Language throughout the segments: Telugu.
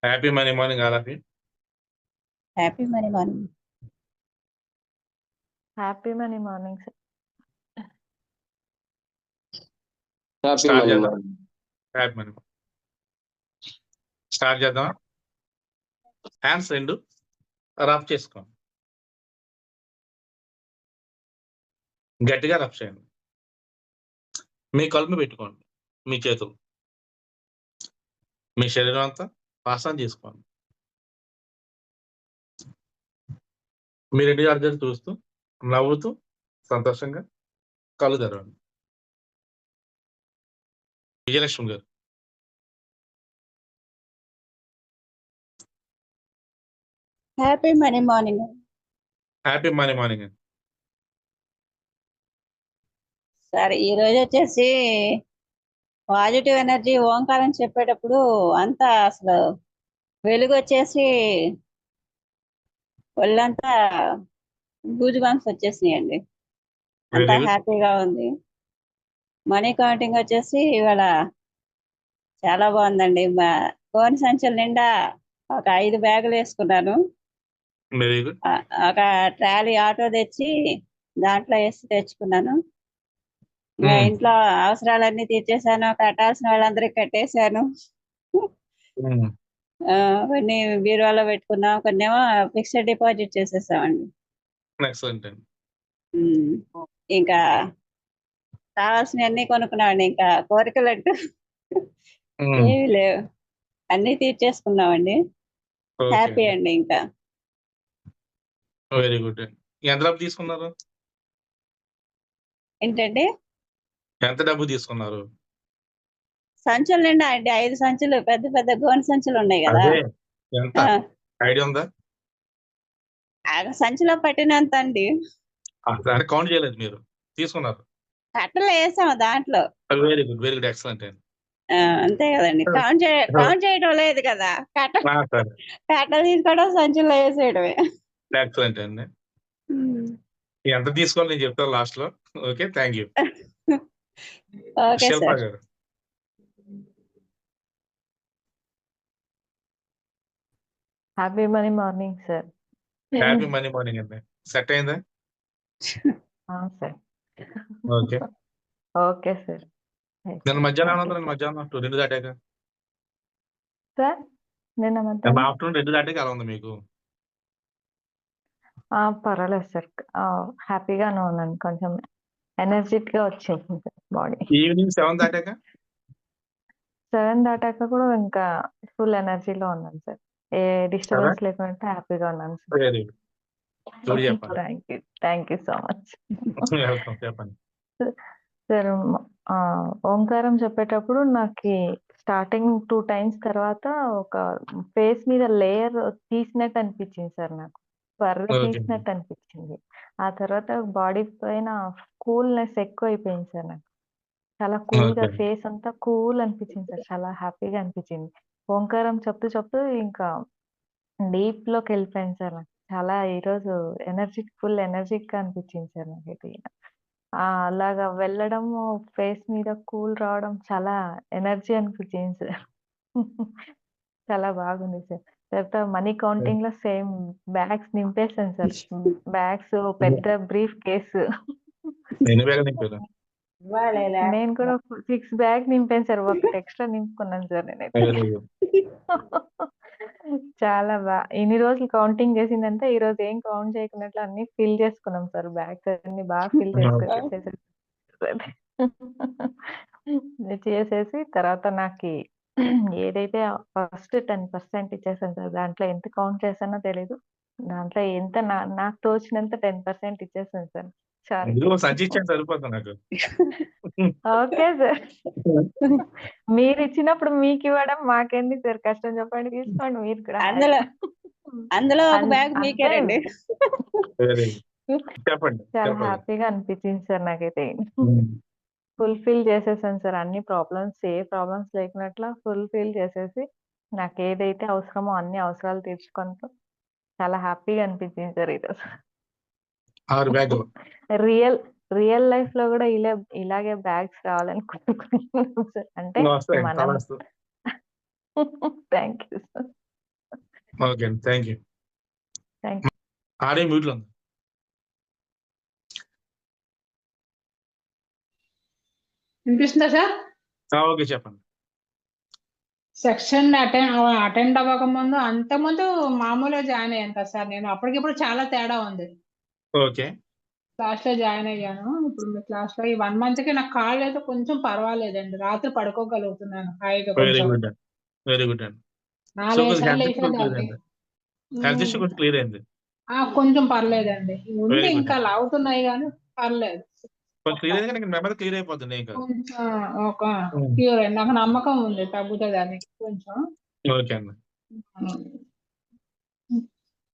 Happy money morning all of you. Happy money morning. Happy money morning sir. Happy start money చేద్దాం. మార్నింగ్. హ్యాపీ మనీ స్టార్ట్ చేద్దాం. హ్యాండ్స్ రెండు రఫ్ చేసుకోండి, గట్టిగా రఫ్ చేయండి. మీ కలుపు పెట్టుకోండి, మీ చేతులు మీ శరీరం అంతా పాసన్ చేసుకోండి. మీ రెండు అర్జులు చూస్తూ నవ్వుతూ సంతోషంగా కళ్ళు తెరవండి. విజయలక్ష్మి గారు. Happy money morning. Happy money morning అండి. సరే, ఈరోజు వచ్చేసి పాజిటివ్ ఎనర్జీ ఓంకారం చెప్పేటప్పుడు అంతా అసలు వెలుగు వచ్చేసి ఒళ్ళంతా గూజు బంప్స్ వచ్చేసినాయండి. అంతా Very good. హ్యాపీగా ఉంది. మనీ కౌంటింగ్ వచ్చేసి ఇవాళ చాలా బాగుందండి. గోని సంచుల నిండా ఒక 5 బ్యాగులు వేసుకున్నాను. Very good. ఒక ట్రాలీ ఆటో తెచ్చి దాంట్లో వేసి తెచ్చుకున్నాను. ఇంకా ఇంట్లో అవసరాలన్నీ తీర్చేసాను. కట్టాల్సిన వాళ్ళందరికీ కట్టేశాను. కొన్ని బీరువాలో పెట్టుకున్నాం, కొన్ని ఏమో ఫిక్స్డ్ డిపాజిట్ చేసేసామండి. ఎక్సలెంట్ అండి. ఇంకా కావాల్సినవన్నీ కొనుక్కున్నామండి. ఇంకా కోరికలు అంటూ ఏమీ లేవు, అన్నీ తీర్చేసుకున్నామండి. హ్యాపీ అండి. ఇంకా వెరీ గుడ్ అండి. ఎంత డబ్బు తీసుకున్నారు? ఏంటండి? ఎంత డబ్బు తీసుకున్నారు? సంచులు నిండా అండి, 5 సంచులు, పెద్ద పెద్ద గోని సంచులు ఉన్నాయి కదా. అదే ఎంత ఐడియా ఉందా? ఆ సంచిలో పట్టినంత అండి. దాన్ని కౌంట్ చేయలేదు, మీరు తీసుకున్నారు. కట్టలు వేసాము దాంట్లో. Very good, very good, excellent అండి. అంతే కదండి, కౌంట్ చేయడం లేదు కదా. కట్టలు తీసుకోవడం, సంచుల్లో వేసేయడమే. ఎక్సలెంట్ అండి. ఎంత తీసుకోవాలి నేను చెప్తాను లాస్ట్ లో. Okay, thank you. Okay Shilpa sir. గారు. Happy money morning sir. Happy money morning అండి. సెట్ అయిందా? సార్. ఓకే. Okay sir. నేను మధ్యాహ్నం 2 దాటాక సార్ నిన్న మధ్యాహ్నం ఆఫ్టర్నూన్ 2 దాటాక అలా ఉంది మీకు? పర్వాలేదు సార్, హ్యాపీగానే ఉన్నాను. కొంచెం ఎనర్జెటిక్ గా వచ్చింది బాడీ. ఈవినింగ్ 7 దాటాక? 7 దాటాక కూడా ఇంకా ఫుల్ ఎనర్జీలో ఉన్నాను సార్. ఏ డిస్టర్బెన్స్ లేకుండా హ్యాపీగా ఉన్నాను sir. Very good. Thank you so much. Welcome, చెప్పండి సార్. ఓంకారం చెప్పేటప్పుడు నాకు స్టార్టింగ్ 2 times తర్వాత ఒక ఫేస్ మీద లేయర్ తీసినట్టు అనిపించింది సార్. నాకు బర్రె తీసినట్టు అనిపించింది. ఆ తర్వాత బాడీ పైన కూల్నెస్ ఎక్కువ అయిపోయింది సార్. నాకు చాలా కూల్ గా ఫేస్ అంతా కూల్ అనిపించింది సార్. చాలా హ్యాపీగా అనిపించింది. ఓంకారం చెప్తూ ఇంకా డీప్ లోకి వెళ్ళిపోయింది సార్. నాకు చాలా ఈరోజు ఫుల్ ఎనర్జిక్ గా అనిపించింది సార్ నాకైతే. అలాగా వెళ్ళడము, ఫేస్ మీద కూల్ రావడం, చాలా ఎనర్జీ అనిపించింది సార్. చాలా బాగుంది సార్. తర్వాత మనీ కౌంటింగ్ లో సేమ్ బ్యాగ్స్ నింపేసాను సార్. బ్యాగ్స్, పెద్ద బ్రీఫ్ కేసు. నేను కూడా 6 బ్యాగ్ నింపాను సార్. ఒకటి ఎక్స్ట్రా నింపుకున్నాను సార్ నేనైతే. చాలా ఇన్ని రోజులు కౌంటింగ్ చేసిందంటే ఈ రోజు ఏం కౌంట్ చేయకున్నట్లు అన్ని ఫిల్ చేసుకున్నాం సార్. బ్యాగ్స్ అన్ని బాగా ఫిల్ చేసేసి తర్వాత నాకు ఏదైతే ఫస్ట్ 10% ఇచ్చేసాను సార్. దాంట్లో ఎంత కౌంట్ చేశానో తెలీదు. దాంట్లో ఎంత నాకు తోచినంత 10% ఇచ్చేసాను సార్. సరిపోతుంది నాకు. Okay sir. మీరు ఇచ్చినప్పుడు మీకు ఇవ్వడం మాకేంది సార్ కష్టం, చెప్పండి. తీసుకోండి మీరు కూడా. అందులో ఒక బ్యాగ్ మీకేనండి. చాలా హ్యాపీగా అనిపించింది సార్ నాకైతే. ఫుల్ఫిల్ చేసేసాను సార్. అన్ని ఏ ప్రాబ్లమ్స్ లేకున్నట్లా ఫుల్ఫిల్ చేసేసి నాకు ఏదైతే అవసరమో అన్ని అవసరాలు తీర్చుకుంటూ చాలా హ్యాపీగా అనిపించింది సార్ ఈరోజు. రియల్ లైఫ్ లో కూడా ఇలాగే బ్యాగ్స్ రావాలని కోరుకుంటున్నాను సార్. అంటే మనం థ్యాంక్ యూ సార్. ఓకే అండి, thank you. Thank you. Audio మ్యూట్లో ఉంది. వినిపిస్తుందా సార్? ఓకే, చెప్పండి. సెక్షన్ అటెండ్ అవ్వకముందు అంతకుముందు మామూలుగా జాయిన్ అయ్యాను కదా సార్. నేను అప్పటికిప్పుడు చాలా తేడా ఉంది. ఓకే, క్లాస్ లో జాయిన్ అయ్యాను. ఇప్పుడు మీ క్లాస్ లో ఈ 1 month కి నాకు కాళ్ళు అయితే కొంచెం పర్వాలేదండి. రాత్రి పడుకోగలుగుతున్నాను హాయిగా. వెరీ కొంచెం గుడ్ అండి, వెరీ గుడ్ అండి. సో 4-5 కొంచెం సార్లు హెల్త్ ఇష్యూ క్లియర్ వేసేదాన్ని. అయింది. హెల్త్ ఇష్యూ కొంచెం క్లియర్ అయింది. కొంచెం పర్లేదండి. ఉంది వెరీ గుడ్ ఇంకా అండి. లాగుతున్నాయి కానీ పర్లేదు. కొంచెం క్లియర్ అయింది కానీ నెమ్మది క్లియర్ అయిపోతుంది ఏం కాదు. కొంచెం ఒక క్యూర్ అయింది. నాకు నమ్మకం ఉంది తగ్గుతుంది అని కొంచెం. ఓకే అండి.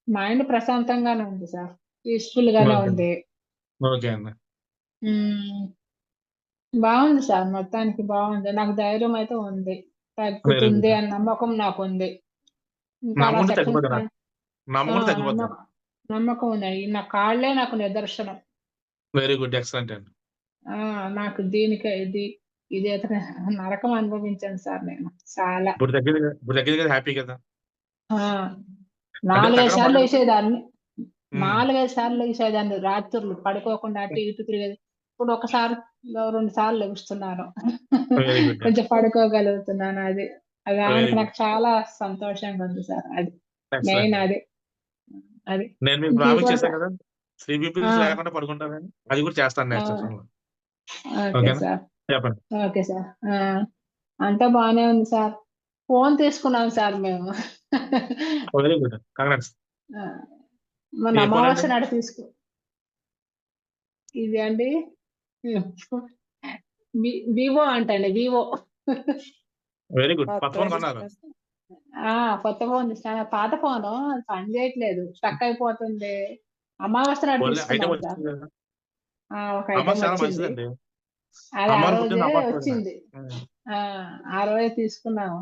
మైండ్ ప్రశాంతంగానే ఉంది సార్. పీస్ఫుల్ గానే ఓకే. ఉంది. ఓకే అండి. బాగుంది సార్, మొత్తానికి బాగుంది. నాకు ధైర్యం అయితే ఉంది, తగ్గుతుంది అని నమ్మకం నాకు ఉంది. ఇంకా అలా నమ్ముకుంటే సెక్షన్స్ తగ్గిపోతుంది. నమ్ముకుంటే తగ్గిపోతుంది. నమ్మకం ఉంది. నా కాళ్ళే నాకు నిదర్శనం. వెరీ గుడ్, ఎక్సలెంట్ అండి. నాకు దీనికి ఇది అయితే నరకం అనుభవించాను సార్ నేను చాలా. ఇప్పుడు తగ్గింది కదా, హ్యాపీ కదా. 4-5 సార్లు వేసేదాన్ని. ఉమ్. 4-5 సార్లు వేసేదాన్ని రాత్రులు పడుకోకుండా అటు ఇటు తిరిగేది. ఇప్పుడు 1-2 సార్లు లెగుస్తున్నాను. Very good. కొంచెం పడుకోగలుగుతున్నాను. అది Very good. నాకు చాలా సంతోషంగా ఉంది సార్. అది Excellent. మెయిన్ అది నేను మీకు ప్రామిస్ చేశాను కదా, స్లీపింగ్ పిల్స్ లేకుండా పడుకుంటానని. అది కూడా చేస్తాను నెక్స్ట్ ఆ. సెషన్లో. ఓకే ఓకేనా? సార్. చెప్పండి. Okay sir. అంతా బాగానే ఉంది సార్. ఫోన్ తీసుకున్నాం సార్ మేము. Very good, congrats. మన ఏ ఫోన్ అమావాస్య అండి? నాడు ఇది అండి వివో అంటండి, వివో. వెరీ గుడ్, కొత్త ఫోన్ కొన్నారు. కొత్త ఫోన్ తీసుకున్నా. పాత ఫోన్ పని చేయట్లేదు, స్టక్ అయిపోతుంది. అమావాస్య నాడు ఐటమ్ తీసుకున్నాం సార్. వచ్చింది కదా. ఒక అమ్మ ఐటమ్ చాలా వచ్చింది. మంచిదండి. అది ఆ అమ్మవారు రోజే పుట్టింది అమ్మ వచ్చింది. ఆ రోజే తీసుకున్నాము.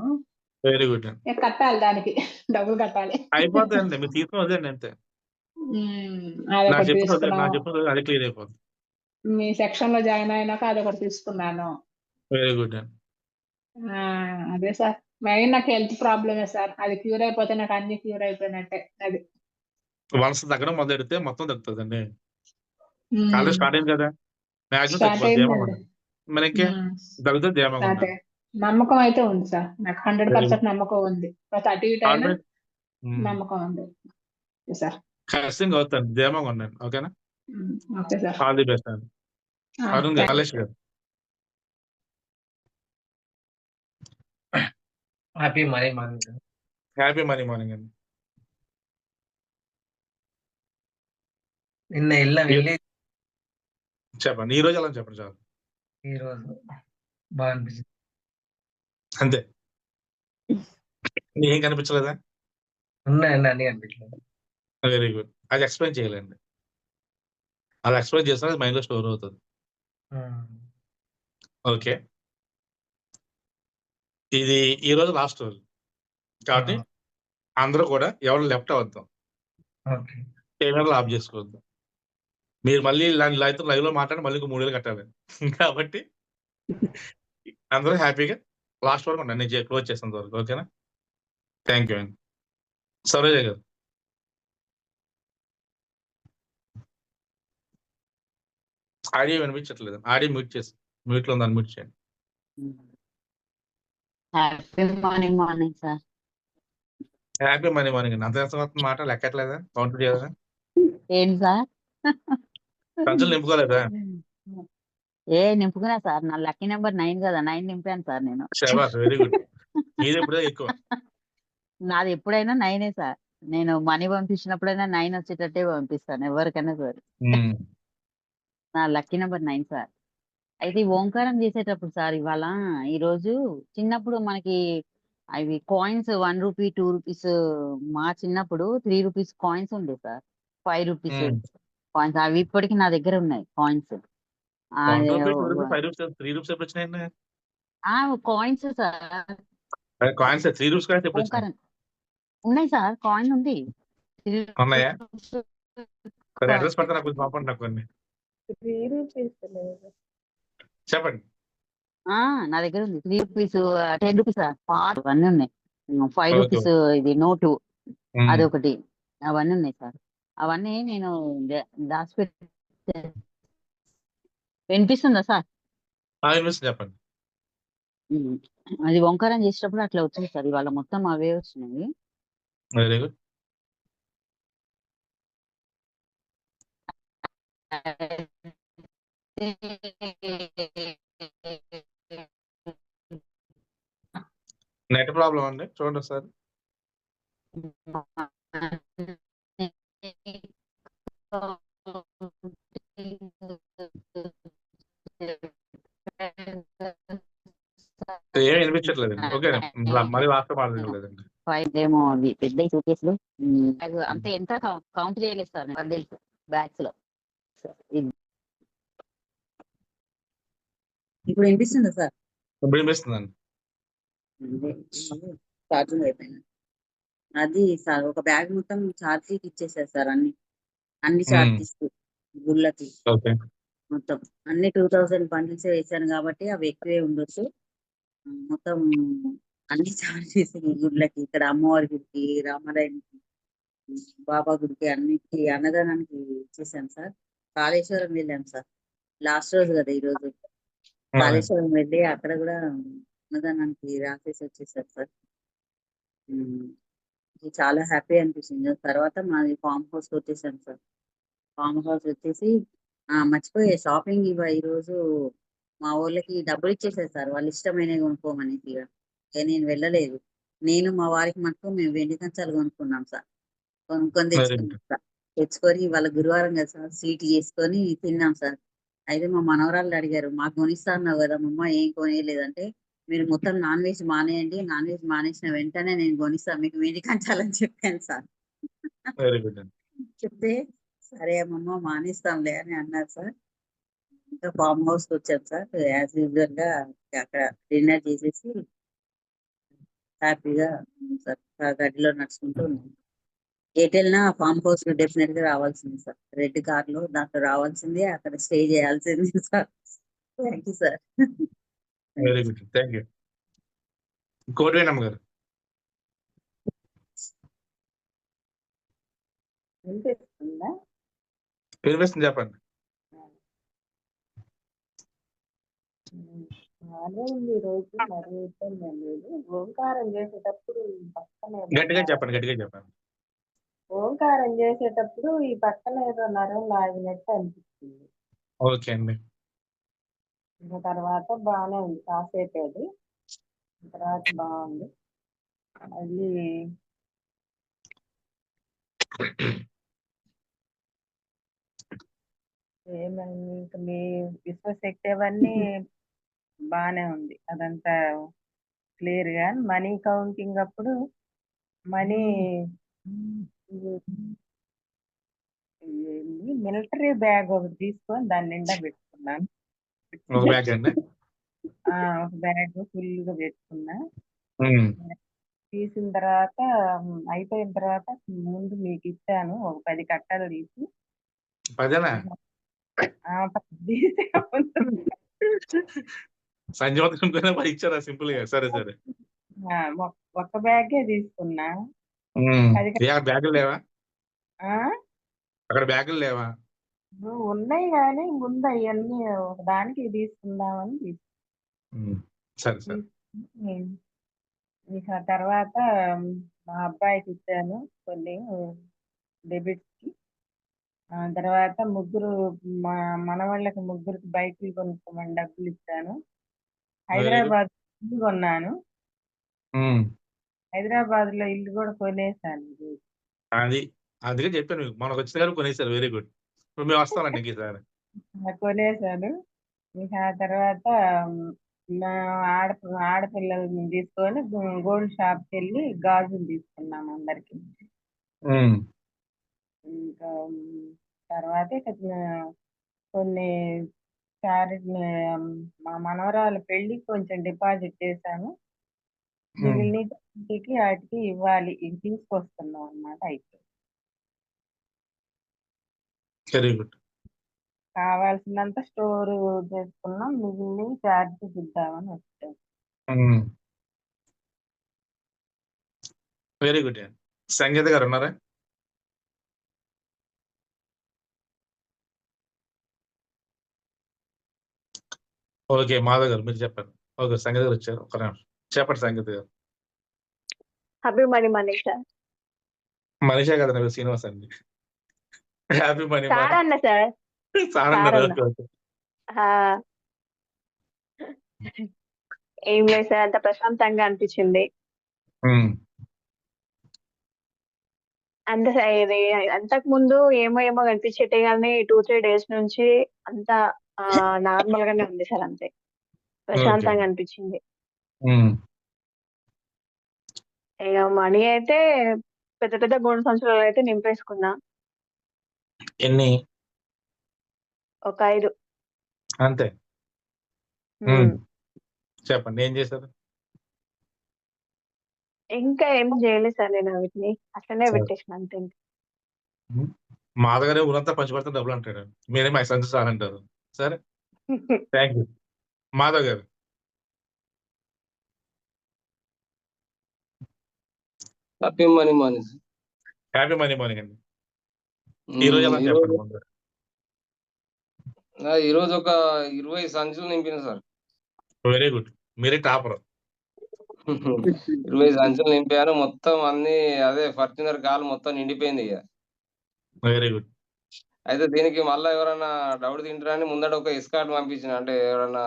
వెరీ గుడ్ అండి. కట్టాలి, దానికి డబ్బులు కట్టాలి. అయిపోతుందండి, మీరు తీసుకుని వదిలేండి అంతే. అదొకటి తీసుకున్నాము. చెప్పిన అది క్లియర్ అయిపోతుంది. మీ సెక్షన్ లో జాయిన్ అయినాక అదొకటి తీసుకున్నాను. వెరీ గుడ్ అండి. అదే సార్, మెయిన్ నాకు హెల్త్ ప్రాబ్లమే సార్. అది క్యూర్ అయిపోతే నాకు అన్ని క్యూర్ అయిపోయినట్టే. అది వలస తగ్గడం మొదలెడితే మొత్తం తగ్గుతుందండి. ఉమ్, కాలేజ్ స్టార్ట్ అయింది కదా, మ్యాక్సిమం స్టార్ట్ తగ్గిపోతుంది. ధీమా అయిందండి. ఉండండి. మరి ఇంకే తగ్గుతుంది, ధీమా స్టార్ట్ ఉండండి. అయ్యి నమ్మకం అయితే ఉంది సార్. నాకు 100% నమ్మకం ఉంది. అటు ఇటు అయినా నమ్మకం ఉంది. Okay sir. ఖచ్చితంగా అవుతాను, ధీమాగా ఉండండి. ఓకేనా? Okay sir. All the best అండి. అరుణ్ గారు, కలేష్ గారు. Happy money morning. Happy money morning అండి. నిన్న వెళ్ళి చెప్పండి, ఈ రోజు ఎలా చెప్పండి చాలు. ఈ రోజు బాగా అనిపించింది. అంతే, ఏం కనిపించలేదా? ఉన్నాయండి, అన్ని అనిపించలేదు. Very good. అది ఎక్స్ప్లెయిన్ చేయాలండి. అది ఎక్స్ప్లెయిన్ చేస్తే మైండ్ లో స్టోర్ అవుతుంది. ఓకే, ఇది ఈ రోజు లాస్ట్ రోజు కాబట్టి అందరూ కూడా ఎవరు లెఫ్ట్ అవద్దాం, ఓకే, కెమెరాలు ఆఫ్ చేసుకోవద్దు. మీరు మళ్ళీ లైవ్ లో మాట్లాడి మళ్ళీ 3 వేలు కట్టాలి. కాబట్టి అందరూ హ్యాపీగా లాస్ట్ వరకు ఉండండి, నేను క్లోజ్ చేసేంత వరకు. ఓకేనా? థ్యాంక్ యూ అండి. సరోజ గారు. ఆడియో వినిపించట్లేదు, ఆడియో మ్యూట్ చేసి, మ్యూట్ లో ఉందని మ్యూట్ చేయండి. Happy morning sir. Happy money morning అండి. అంత మాట లెక్కట్లేదా? కౌంట్ చేయలేదా? ఏంటి సార్? సంచులు నింపుకోలేదా? నింపుకున్నా సార్. నా లక్కీ నెంబర్ 9 కదా, 9 నింపాను సార్ నేను. శబాష్, వెరీ గుడ్. మీది ఎప్పుడే ఎక్కువ. నాది ఎప్పుడైనా 9 సార్. నేను మనీ పంపించినప్పుడైనా 9 వచ్చేటట్టే పంపిస్తాను ఎవరికైనా సరే. నా లక్కీ నెంబర్ 9 సార్. అయితే ఈ ఓంకారం చేసేటప్పుడు సార్, ఈ రోజు చిన్నప్పుడు మనకి అవి కాయిన్స్ 1 రూపీ 2 రూపీస్, మా చిన్నప్పుడు 3 రూపీస్ కాయిన్స్ ఉండే సార్. 5 రూపీస్ కాయిన్స్, అవి ఇప్పటికి నా దగ్గర ఉన్నాయి coins. 1 rupee 2 rupee 5 rupees 3 rupees ఎప్పుడు వచ్చినాయండి? Coins sir. Coins 3 rupees coins ఎప్పుడు వచ్చినాయి? ఓంకారం ఉన్నాయి సార్, కాయిన్ ఉంది. ఉన్నాయా? అడ్రస్ పడితే నాకు కొంచెం పంపండి, నాకు కొన్ని చెప్పండి. నా దగ్గర ఉంది 3 రూపీస్ 10 రూపీస్ సార్, అన్నీ ఉన్నాయి. 5 రూపీస్ ఇది నోటు ఉమ్. అదొకటి. అవన్నీ ఉన్నాయి సార్. అవన్నీ నేను దాచిపెట్టి వినిపిస్తుందా సార్? వినిపిస్తుంది, చెప్పండి. అది ఓంకారం చేసేటప్పుడు అట్లా వచ్చింది సార్. ఇవాళ మొత్తం అవే వచ్చినాయి. Very good. నెట్ ప్రాబ్లం అండి, చూడండి ఒకసారి. ఏం వినిపించట్లేదండి. ఓకే, మళ్ళీ వాస్తవం మాట్లాడలేదండి. ఏమో అవి పెద్ద సూట్కేసులు అంతే. ఎంత కౌంట్ చేయలేదు సార్, నాకు తెలుసు బ్యాగ్స్ లో. ఇప్పుడు వినిపిస్తుందా సార్? ఇప్పుడు వినిపిస్తుందండి. ఛార్జింగ్ అయిపోయింది. అది సార్ ఒక బ్యాగ్ మొత్తం ఛార్జీకి ఇచ్చేసారు సార్. అన్ని ఛార్జెస్ గుళ్ళకి ఓకే. మొత్తం అన్ని 2000 బండిల్స్ వేసాను కాబట్టి అవి ఎక్కువే ఉండొచ్చు. మొత్తం అన్ని ఛార్జెస్ గుళ్ళకి, ఇక్కడ అమ్మవారి గుడికి, రామాలయానికి, బాబా గుడికి, అన్నిటికి అన్నదానానికి ఇచ్చేసాను సార్. కాళేశ్వరం వెళ్ళాం సార్, లాస్ట్ రోజు కదా ఈరోజు. కాళేశ్వరం వెళ్ళి అక్కడ కూడా అన్నదానానికి రాసేసి వచ్చేసారు సార్. చాలా హ్యాపీ అనిపించింది. తర్వాత మాది ఫామ్ హౌస్ వచ్చేసాను సార్. ఫామ్ హౌస్ వచ్చేసి మర్చిపోయే షాపింగ్ ఈరోజు మా ఊళ్ళకి డబ్బులు ఇచ్చేసారు సార్, వాళ్ళు ఇష్టమైనవి కొనుక్కోమని. ఇక నేను వెళ్ళలేదు. నేను మా వారికి మటుకు మేము వెండి కంచాలు కొనుక్కున్నాం సార్. కొనుక్కొని తెచ్చుకున్నాం సార్. తెచ్చుకొని వాళ్ళ గురువారం కదా సార్, స్వీట్ చేసుకొని తిన్నాం సార్. అయితే మా మనవరాళ్ళు అడిగారు, మాకు కొనిస్తా అన్నావు కదా మమ్మ, ఏం కొనియలేదంటే, మీరు మొత్తం నాన్ వెజ్ మానేయండి, నాన్ వెజ్ మానేసిన వెంటనే నేను కొనిస్తాను మీకు వెండి కంచాలని చెప్పాను సార్. వెరీ గుడ్ అండి. చెప్తే సరే అమ్మమ్మ మానేస్తాంలే అని అన్నారు సార్. ఇంకా ఫామ్ హౌస్ కి వచ్చాం సార్. యాజ్ యూజువల్ గా అక్కడ డిన్నర్ చేసేసి హ్యాపీగా సార్ గడిలో నడుచుకుంటూ ఉన్నాం. ఎటు వెళ్ళినా ఫామ్ హౌస్ లో డెఫినెట్ గా రావాల్సింది సార్. రెడ్ కార్ లో దాంట్లో రావాల్సిందే, అక్కడ స్టే చేయాల్సింది sir. Thank you sir. Very good, thank you. Kotivenamma garu. వినిపిస్తుందా? వినిపిస్తుంది, చెప్పండి. అదే ఉంది రోజు మరి లేదు. ఓంకారం చేసేటప్పుడు గట్టిగా చెప్పండి, గట్టిగా చెప్పండి. ఓంకారం చేసేటప్పుడు ఈ పక్కన ఏదో నరం లాగినట్టు అనిపిస్తుంది. ఓకే అండి. ఇంకా తర్వాత బాగానే ఉంది కాసేపు, అది తర్వాత బాగుంది. మళ్ళీ ఏమైంది ఇంకా మీ విశ్వశక్తి అవన్నీ బాగానే ఉంది, అదంతా క్లియర్ గా. మనీ కౌంటింగ్ అప్పుడు మనీ మిలిటరీ బ్యాగ్ ఒకటి తీసుకొని దాని నిండా పెట్టుకున్నాను. ఒక బ్యాగ్ అండి. ఒక బ్యాగ్ ఫుల్ గా పెట్టుకున్నా. ఉమ్. తీసిన తర్వాత అయిపోయిన తర్వాత ముందు మీకు ఇచ్చాను ఒక 10 కట్టలు తీసి. పదేనా? సంజయ్ పది ఇచ్చారా సింపుల్ గా? సరే సరే. ఒక్క బ్యాగే తీసుకున్నా. బ్యాగులు లేవా ఆ అక్కడ? బ్యాగులు లేవా? ఉన్నాయి కానీ ముందు అవన్నీ ఒక దానికి తీసుకుందామని సరే సరే. ఇక తర్వాత మా అబ్బాయికి ఇచ్చాను కొన్ని డెబిట్స్ కి. తర్వాత మా మనవాళ్ళకి ముగ్గురికి బైకులు కొనుక్కోమని డబ్బులు ఇచ్చాను. హైదరాబాద్ ఇల్లు కొన్నాను. హైదరాబాద్ లో ఇల్లు కూడా కొనేసాను. అది అందుకే చెప్పాను మీకు, మనకు వచ్చిన గారు కొనేసారు. Very good. ఇప్పుడు మేము వస్తామండి ఇంకసారి. కొనేసాను. ఇక ఆ తర్వాత మా ఆడపిల్లల్ని తీసుకొని గోల్డ్ షాప్ కి వెళ్ళి గాజులు తీసుకున్నాము అందరికి. ఇంకా తర్వాత ఇక కొన్ని మా మనవరాలు పెళ్లికి కొంచెం డిపాజిట్ చేశాను. మిగిలినకి వాటికి ఇవ్వాలి, ఇవి తీసుకొస్తున్నాం అన్నమాట. అయితే వెరీ గుడ్. కావాల్సినంత స్టోర్ చేసుకున్నాం, మిగిలిన ఛార్జెస్ ఇద్దామని వచ్చాం. Very good. సంగీత గారు ఉన్నారా? ఓకే. మాధవ్ గారు మీరు చెప్పండి. ఓకే. సంగీత గారు వచ్చారు. ఒక్క నిమిషం. చెప్పండి సంగీత గారు. Happy money Manisha. మనీషా కదండి, మీరు శ్రీనివాస్ అండి. Happy money sir money. అన్న సార్. సార్ సార్ అన్నారు. అన్న. ఓకే. ఓకే. ఆ, ఏం లేదు సార్, అంత ప్రశాంతంగా అనిపించింది. ఉమ్. అంత ఇది అంతకు ముందు ఏమో ఏమో కనిపించేటే కానీ 2-3 డేస్ నుంచి అంతా నార్మల్ గానే ఉంది సార్, అంతే ఓకే. ప్రశాంతంగా అనిపించింది. ఉమ్. ఇక మనీ అయితే పెద్ద పెద్ద గోల్డ్ సంచులలో అయితే నింపేసుకున్నా. ఎన్ని? ఒక 5. అంతే. ఉమ్. చెప్పండి ఏం చేశారు? ఇంకా ఏం చేయలేదు సార్, నేను వీటిని అట్లనే సరే. పెట్టేసిన అంతే. మాధవ్ గారే ఊరంతా పంచిపెడితే డబ్బులు అంటాడు. మీరేమో ఐదు సార్ అంటారు. సరే, thank you. Madhav garu. Happy money money. Happy money morning అండి. ఈ రోజు ఎలా చెప్పండి ముందు. ఈరోజు ఒక 20 సంచులు నింపిన సార్. Very good. మీరే టాపర్. 20 సంచులు నింపాను. మొత్తం అన్ని అదే ఫార్చునర్ కాలు మొత్తం నిండిపోయింది ఇక. Very good. అయితే దీనికి మళ్ళీ ఎవరైనా డౌట్ తింటారని ముందట ఒక ఎస్కార్ట్ పంపించిన, అంటే ఎవరైనా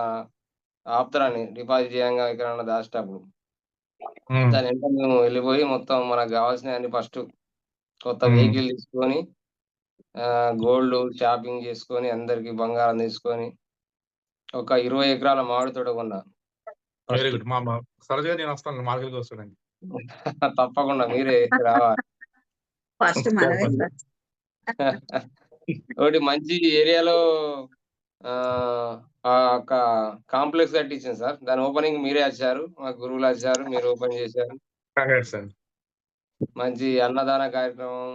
ఆపుతారని డిపాజిట్ చేయంగా ఎక్కడన్నా దాచేటప్పుడు. దాని వెంట మేము వెళ్ళిపోయి మొత్తం మనకు కావాల్సిన అన్ని ఫస్ట్ కొత్త వెహికల్ తీసుకొని గోల్డ్ షాపింగ్ చేసుకొని అందరికి బంగారం తీసుకొని ఒక 20 ఎకరాల మామిడి తోట కొన్నా. Very good. మా సరదాగా నేను వస్తాను మార్కెట్కి వస్తానండి. తప్పకుండా మీరే రావాలి. ఫస్ట్ మనమే చెప్పండి. సార్. ఒకటి మంచి ఏరియాలో ఒక కాంప్లెక్స్ కట్టించాను సార్. దాని ఓపెనింగ్ మీరే వచ్చారు, మా గురువులు వచ్చారు, మీరు ఓపెన్ చేశారు. కంగ్రాట్స్ అండి. మంచి అన్నదాన కార్యక్రమం.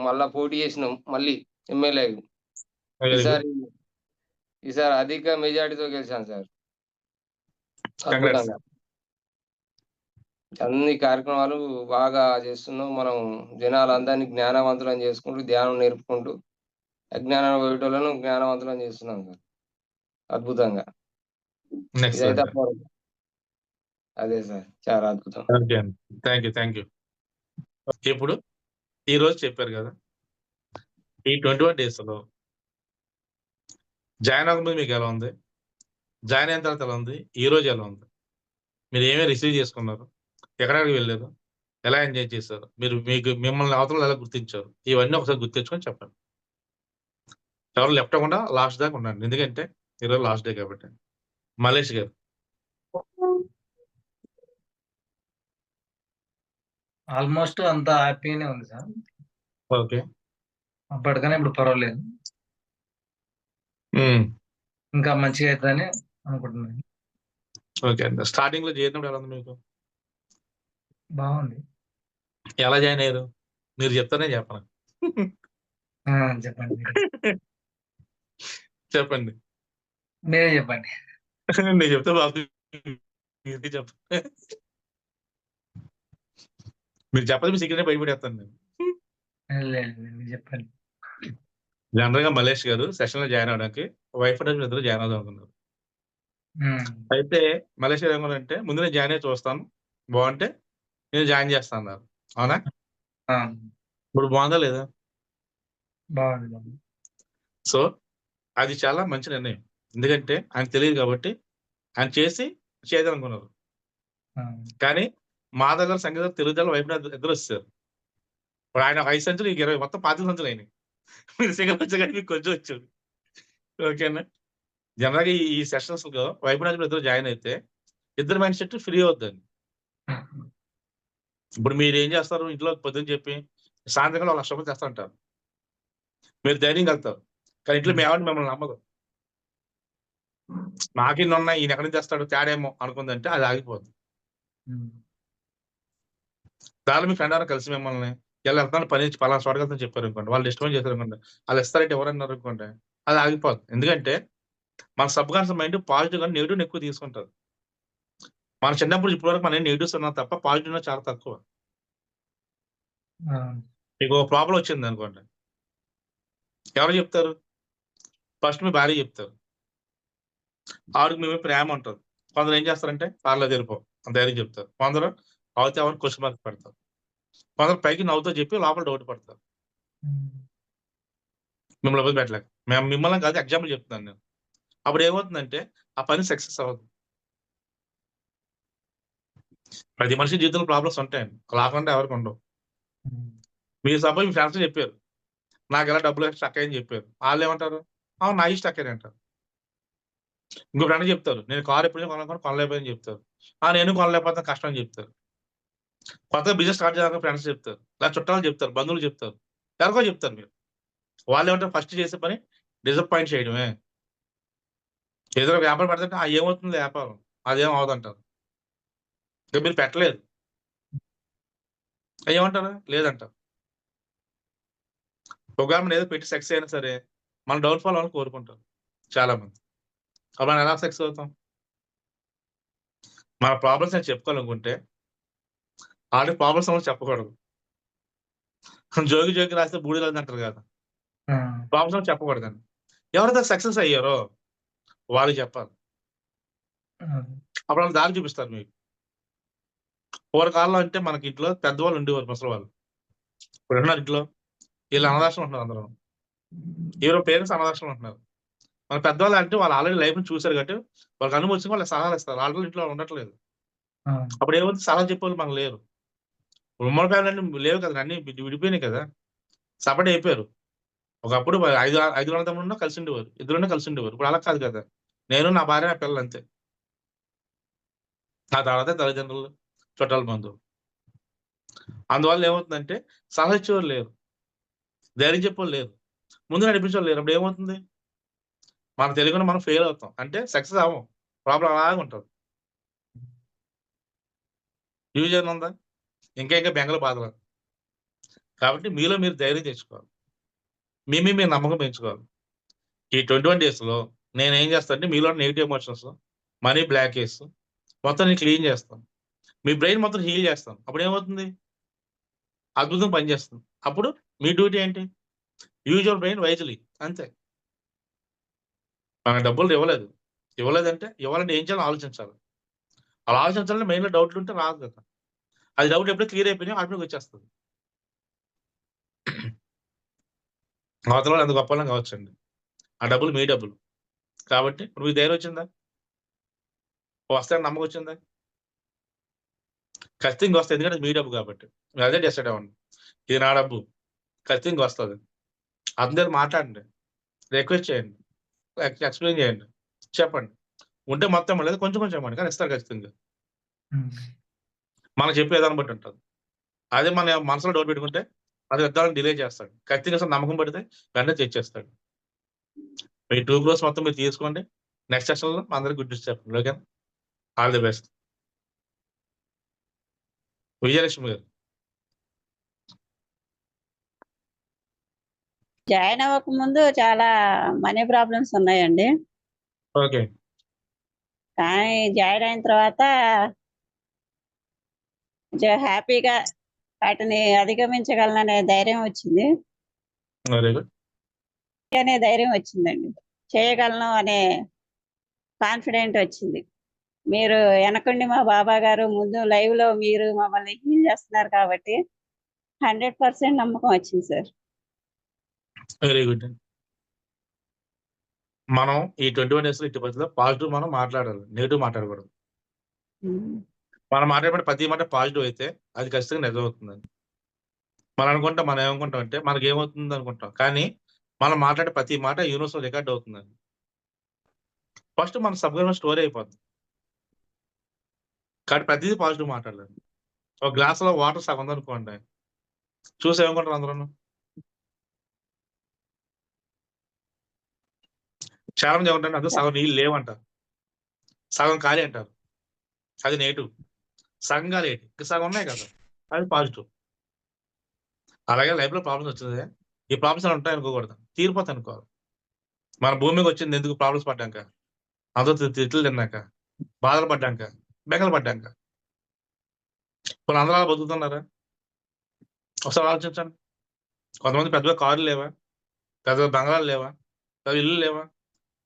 మళ్ళా పోటీ చేసినాం మళ్ళీ ఎమ్మెల్యే. Very good. ఈసారి అధిక మెజార్టీతో గెలిచాను సార్. కంగ్రాట్స్. అద్భుతంగా అన్ని కార్యక్రమాలు బాగా చేస్తున్నాం. మనం జనాలందరినీ జ్ఞానవంతులను చేసుకుంటూ ధ్యానం నేర్పుకుంటూ అజ్ఞానం వేయటోళ్ళను జ్ఞానవంతులను చేస్తున్నాం సార్. అద్భుతంగా. నెక్స్ట్ ఇదైతే సార్. అప్పుడు అదే సార్, చాలా అద్భుతం. ఓకే అండి. Thank you. Thank you. ఇప్పుడు ఈ రోజు చెప్పారు కదా, ఈ 21 డేస్లో జాయిన్ అవ్వకముందు మీకు ఎలా ఉంది, జాయిన్ అయిన తర్వాత ఎలా ఉంది, ఈ రోజు ఎలా ఉంది, మీరు ఏమేమి రిసీవ్ చేసుకున్నారు, ఎక్కడికి వెళ్ళారు, ఎలా ఎంజాయ్ చేశారు, మీరు మిమ్మల్ని అవతల ఎలా గుర్తించారు, ఇవన్నీ ఒకసారి గుర్తించుకొని చెప్పండి. ఎవరు లెఫ్ట్ అవ్వకుండా లాస్ట్ దాకా ఉండండి, ఎందుకంటే ఈరోజు లాస్ట్ డే కాబట్టి. మలేష్ గారు. ఆల్మోస్ట్ అంతా హ్యాపీగానే ఉంది సార్. ఓకే. అప్పటికనే ఇప్పుడు పర్వాలేదు, ఇంకా మంచిగా అవుతుందని అనుకుంటున్నాను. ఓకే అండి. స్టార్టింగ్ లో చేరినప్పుడు ఎలా ఉంది మీకు? బాగుంది. ఎలా జాయిన్ అయ్యారు మీరు చెప్తానే చెప్పను. చెప్పండి చెప్పండి. మీరే చెప్పండి. నేను చెప్తే బాబు చెప్పండి. మీరు చెప్పదు మీ సీక్రెట్ భయపడేస్తాను నేను. లేదు మీరు చెప్పండి. జనరల్ గా మలేష్ గారు సెషన్ లో జాయిన్ అవడానికి వైఫ్ అండ్ హస్బెండ్ ఇద్దరు జాయిన్ అవుదాం అనుకున్నారు. అయితే మలేష్ గారు ఏమన్నారంటే, ముందు నేను జాయిన్ అయ్యి చూస్తాను, బాగుంటే నేను జాయిన్ చేస్తాను అన్నారు. అవునా? ఇప్పుడు బాగుందా లేదా? బాగుంది. సో అది చాలా మంచి నిర్ణయం, ఎందుకంటే ఆయన తెలియదు కాబట్టి ఆయన చేయాలనుకున్నారు. కానీ మాధవ్ గారు సంగీత తెలుగుదల వైపు ఇద్దరు వచ్చారు. ఇప్పుడు ఆయన 5 సంచులు, 20 మొత్తం 25 సంచులు అయినాయి. మీరు సింగల్ వచ్చా కానీ మీకు కొంచెం వచ్చారు. ఓకేనా? జనరల్గా ఈ సెషన్స్ లో వైపునాథ్ ఇద్దరు జాయిన్ అయితే ఇద్దరు మైండ్ సెట్ ఫ్రీ అవుద్దండి. ఇప్పుడు మీరు ఏం చేస్తారు, ఇంట్లో పొద్దున్న చెప్పి సాయంత్రం 1 లక్ష రూపాయలు తెస్తాంటారు, మీరు ధైర్యం వెళ్తారు, కానీ ఇంట్లో మీ ఆవిడ మిమ్మల్ని నమ్మదు. నాకిన్ని ఉన్నాయి, ఈయన ఎక్కడి నుంచి తెస్తాడు, తేడేమో అనుకుందంటే అది ఆగిపోద్ది. దానిలో మీ ఫ్రెండ్ ఎవరైనా కలిసి మిమ్మల్ని ఇలా వెళ్తాను పని పలానా చోటకి వెళ్తాను చెప్పారు అనుకోండి, వాళ్ళు ఇష్టమని చేశారు అనుకోండి, వాళ్ళు ఇస్తారంటే ఎవరన్నారు అనుకోండి, అది ఆగిపోద్ది. ఎందుకంటే మన సబ్ కాన్షియస్ మైండ్ పాజిటివ్ కానీ నెగిటివ్ ఎక్కువ తీసుకుంటుంది. మన చిన్నప్పుడు ఇప్పటి వరకు మనం నెగిటివ్స్ ఉన్నాం తప్ప పాజిటివ్ చాలా తక్కువ. ఆ, మీకు ఒక ప్రాబ్లం వచ్చింది అనుకోండి, ఎవరు చెప్తారు? ఫస్ట్ మీ భార్య చెప్తారు. ఆవిడకి మీ మీద ప్రేమ ఉంటుంది. కొందరు ఏం చేస్తారంటే పార్లో తెలిపో అంత ధైర్యం చెప్తారు. కొందరు అవుతే అవన్నీ క్వశ్చన్ మార్క్ పెడతారు. కొందరు పైకి నవ్వుతో చెప్పి లోపల డౌట్ పడతారు. ఉమ్, మిమ్మల్ని ఇబ్బంది పెట్టలేక. మేము మిమ్మల్ని కాదు, ఎగ్జాంపుల్ చెప్తున్నాను నేను. అప్పుడు ఏమవుతుందంటే ఆ పని సక్సెస్ అవ్వదు. ప్రతి మనిషి జీవితంలో ప్రాబ్లమ్స్ ఉంటాయండి, రాకుండా ఎవరికి ఉండవు. ఉమ్, మీరు సపోజ్ మీ ఫ్రెండ్స్ చెప్పారు, నాకు ఎలా డబ్బులు స్టక్ అయ్యని చెప్పారు. వాళ్ళు ఏమంటారు? అవును, నా స్టక్ అయ్యి అంటారు. ఇంకో ఫ్రెండ్ చెప్తారు, నేను కార్ ఎప్పుడు కొనలేకపోయాని చెప్తారు. నేను కొనలేకపోతాను, కష్టం అని చెప్తారు. కొత్తగా బిజినెస్ స్టార్ట్ చేయాలని ఫ్రెండ్స్ చెప్తారు, లేదా చుట్టాలు చెప్తారు, బంధువులు చెప్తారు, ఎవరికో చెప్తారు. మీరు వాళ్ళు ఏమంటారు? ఫస్ట్ చేసే పని డిసప్పాయింట్ చేయడమే. ఏదో ఒక వ్యాపారం పెడతాంటే ఏమవుతుంది వ్యాపారం, అదేం అవదంటారు. ఇంకా మీరు పెట్టలేదు, ఏమంటారు? లేదంటారు. ప్రోగ్రామ్ ఏదో పెట్టి సక్సెస్ అయినా సరే మన డౌన్ఫాల్ అని కోరుకుంటారు చాలా మంది. అప్పుడు మనం ఎలా సక్సెస్ అవుతాం? మన ప్రాబ్లమ్స్ నేను చెప్పుకోవాలనుకుంటే ఆల్రెడీ ప్రాబ్లమ్స్ అని చెప్పకూడదు. జోగి జోగి రాస్తే బూడిద అంటారు కదా, ఆ, ప్రాబ్లమ్స్ చెప్పకూడదండి. ఎవరైతే సక్సెస్ అయ్యారో వాళ్ళు చెప్పాలి. ఆ, అప్పుడు వాళ్ళు దారి చూపిస్తారు మీకు. పూర్వకాలంలో అంటే మనకి ఇంట్లో పెద్దవాళ్ళు ఉండేవారు, ముసలి వాళ్ళు. ఇప్పుడు ఉన్నారు ఇంట్లో, వీళ్ళు అనాథాశ్రమం ఉంటున్నారు అందరూ. ఎవరో పేరెంట్స్ అనాథాశ్రమం ఉంటున్నారు. మన పెద్దవాళ్ళు అంటే వాళ్ళు ఆల్రెడీ లైఫ్ ని చూశారు కాబట్టి వాళ్ళకి అనుభవం వచ్చి వాళ్ళకి సలహాలు ఇస్తారు. ఆల్రెడీ ఇంట్లో ఉండట్లేదు. ఆ, అప్పుడు ఏమవుతుంది? సలహా చెప్పేవాళ్ళు మనకు లేరు. ఉమ్మడి ఫ్యామిలీ అంటే లేవు కదా, అన్ని విడిపోయినాయి కదా, సపరేట్ అయిపోయారు. ఒకప్పుడు 5 అన్నదమ్ములు కలిసి ఉండేవారు, ఇద్దరున్నా కలిసి ఉండేవారు. ఇప్పుడు అలా కాదు కదా, నేను నా భార్య నా పిల్లలు అంతే. ఆ తర్వాత తల్లిదండ్రులు, చుట్టాల బంధువులు. అందువల్ల ఏమవుతుందంటే సలహా ఇచ్చేవారు లేరు, ధైర్యం చెప్పేవాళ్ళు లేరు, ముందు నడిపించేవాళ్ళు లేరు. అప్పుడు ఏమవుతుంది? మనకు తెలియకుండా మనం ఫెయిల్ అవుతాం, అంటే సక్సెస్ అవ్వం. ప్రాబ్లం అలాగే ఉంటుంది. యూజ్ ఏమైనా ఉందా? ఇంకా ఇంకా బెంగళ బాధలు. కాబట్టి మీలో మీరు ధైర్యం తెచ్చుకోవాలి, మీ మీద మీరు నమ్మకం పెంచుకోవాలి. ఈ 21 days లో నేను ఏం చేస్తానంటే మీలో నెగిటివ్ ఎమోషన్స్, మనీ బ్లాకేజ్ మొత్తం నేను క్లీన్ చేస్తాను. మీ బ్రెయిన్ మొత్తం హీల్ చేస్తాను. అప్పుడు ఏమవుతుంది? అద్భుతం పనిచేస్తుంది. అప్పుడు మీ డ్యూటీ ఏంటి? యూజ్ యువర్ బ్రెయిన్ వైజ్లీ, అంతే. మనకు డబ్బులు ఇవ్వలేదు, ఇవ్వలేదంటే ఇవ్వాలంటే ఏం చేయాలో ఆలోచించాలి. అలా ఆలోచించాలంటే మైండ్లో డౌట్లు ఉంటే రాదు కదా. అది డౌట్ ఎప్పుడో క్లియర్ అయిపోయినా ఆటోమేటిక్ వచ్చేస్తుంది. అవతల వాళ్ళు ఎంత గొప్ప కావచ్చండి, ఆ డబ్బులు మీ డబ్బులు. కాబట్టి ఇప్పుడు మీకు ధైర్యం వచ్చిందా? వస్తాయని నమ్మకం వచ్చిందా? ఖచ్చితంగా వస్తాయి, ఎందుకంటే మీ డబ్బు కాబట్టి. మీరు అదే డిసైడ్ అవ్వండి, ఇది నా డబ్బు, ఖచ్చితంగా వస్తుంది. అందరు మాట్లాడండి, రిక్వెస్ట్ చేయండి, ఎక్స్ప్లెయిన్ చేయండి, చెప్పండి. ఉంటే మొత్తం లేదు, కొంచెం కొంచెం ఇవ్వండి, కానీ ఇస్తారు ఖచ్చితంగా. ఉమ్, మనకు చెప్పే విధానం బట్టి ఉంటుంది. అదే మన మనసులో డౌట్ పెట్టుకుంటే అది ఇద్దామని డిలే చేస్తాడు. ఖచ్చితంగా అసలు నమ్మకం పడితే వెంటనే తెచ్చేస్తాడు. మీ 2 crores మొత్తం మీరు తీసుకోండి. నెక్స్ట్ సెషన్లో అందరికి గుడ్ న్యూస్ చెప్పండి. Okay, all the best. Vijayalakshmi గారు. జాయిన్ అవ్వక ముందు చాలా మనీ ప్రాబ్లమ్స్ ఉన్నాయండి. ఓకే, కానీ జాయిన్ అయిన తర్వాత కొంచెం హ్యాపీగా వాటిని అధిగమించగలననే ధైర్యం వచ్చింది. Very good. అనే ధైర్యం వచ్చిందండి. చేయగలను అనే కాన్ఫిడెంట్ వచ్చింది. మీరు వెనకండి మా బాబా గారు, ముందు లైవ్ లో మీరు మమ్మల్ని హీల్ చేస్తున్నారు కాబట్టి 100% నమ్మకం వచ్చింది సార్. Very good. మనం ఈ 21 days లో ఇటు పరిస్థితిలో పాజిటివ్ మనం మాట్లాడాలి, నెగిటివ్ మాట్లాడకూడదు. మనం మాట్లాడే ప్రతి మాట పాజిటివ్ అయితే అది ఖచ్చితంగా నిజం అవుతుందండి. మనం అనుకుంటాం, మనం ఏమనుకుంటాం అంటే మనకి ఏమవుతుంది అనుకుంటాం, కానీ మనం మాట్లాడే ప్రతి మాట యూనివర్స్ లో రికార్డ్ అవుతుందండి. ఫస్ట్ మన సబ్కాన్షియస్ స్టోరీ అయిపోతుంది. కాబట్టి ప్రతిదీ పాజిటివ్ మాట్లాడాలి. ఒక గ్లాస్ లో వాటర్ సగం ఉందనుకోండి, చూసి ఏమనుకుంటారు అందరూ? చాలా మంది ఏమంటారు, అందులో సగం నీళ్ళు లేవంటారు, సగం ఖాళీ అంటారు, అది నెగిటివ్. సగం ఖాళీ ఏంటి, ఇంకా సగం ఉన్నాయి కదా, అది పాజిటివ్. అలాగే లైఫ్ లో ప్రాబ్లమ్స్ వచ్చింది, ఈ ప్రాబ్లమ్స్ అలా ఉంటాయి అనుకోకూడదు, తీరిపోతాయి అనుకోవాలి. మన భూమికి వచ్చింది ఎందుకు? ప్రాబ్లమ్స్ పడ్డాక, అందరూ తిట్లు తిన్నాక, బాధలు పడ్డాక, బెంగలు పడ్డాక. ఇప్పుడు అందరూ అలా బతుకుతున్నారా? ఒకసారి ఆలోచించండి. కొంతమంది పెద్ద కార్లు లేవా, పెద్ద బంగాళాలు లేవా, పెద్ద ఇల్లు లేవా,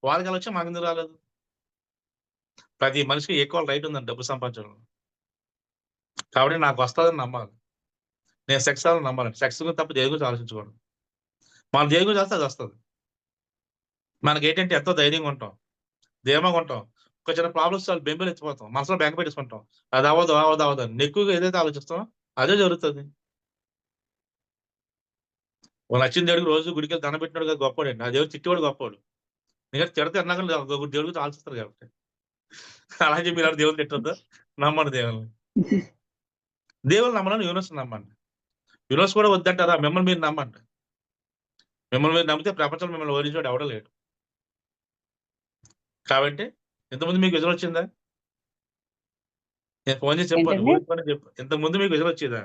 వాళ్ళకి ఎలా వచ్చి మనకు ఎందుకు రాలేదు? ప్రతి మనిషికి ఈక్వల్ రైట్ ఉందండి డబ్బు సంపాదించడం. కాబట్టి నాకు వస్తుందని నమ్మాలి. నేను సెక్స్ అని నమ్మాలి. సెక్స్ గురించి తప్ప దేని గురించి ఆలోచించకూడదు. మనం దేని గురించి చేస్తే అది వస్తుంది. మనకి ఏంటంటే ఎంతో ధైర్యంగా ఉంటాం, ధీమాగా ఉంటాం. ఒక చిన్న ప్రాబ్లమ్స్ వాళ్ళు బెంబేలు ఎత్తిపోతాం, మనసులో బెంగ పెట్టేసుకుంటాం. అది అవ్వదు అవ్వదు అవ్వదు అని ఎక్కువగా ఏదైతే ఆలోచిస్తామో అదే జరుగుతుంది. నచ్చిన దేవుడికి రోజు గుడికి వెళ్ళి దండం పెట్టినాడు కదా గొప్పవాడు. ఆ దేవుడు తిట్టేవాడు గొప్పవాడు. ఎందుకంటే తిడితే అన్నా కానీ దేవుడి గురించి ఆలోచిస్తారు కాబట్టి. అలాగే మీరు దేవుడు తిట్టద్దు, నమ్మండి దేవుని. దేవుని నమ్మని యూనివర్స్ నమ్మండి. యూనివర్స్ కూడా వద్దంటారా? మిమ్మల్ని మీరు నమ్మండి. మిమ్మల్ని మీరు నమ్మితే ప్రపంచంలో మిమ్మల్ని ఓడించేవాడు ఎవడో లేడు. కాబట్టి ఇంతకుముందు మీకు విజయం వచ్చిందా? నేను ఫోన్ చేసి చెప్పాను, ఏంటండి? ఊహించుకొని చెప్పు. ఇంతకుముందు మీకు విజయం వచ్చేదా?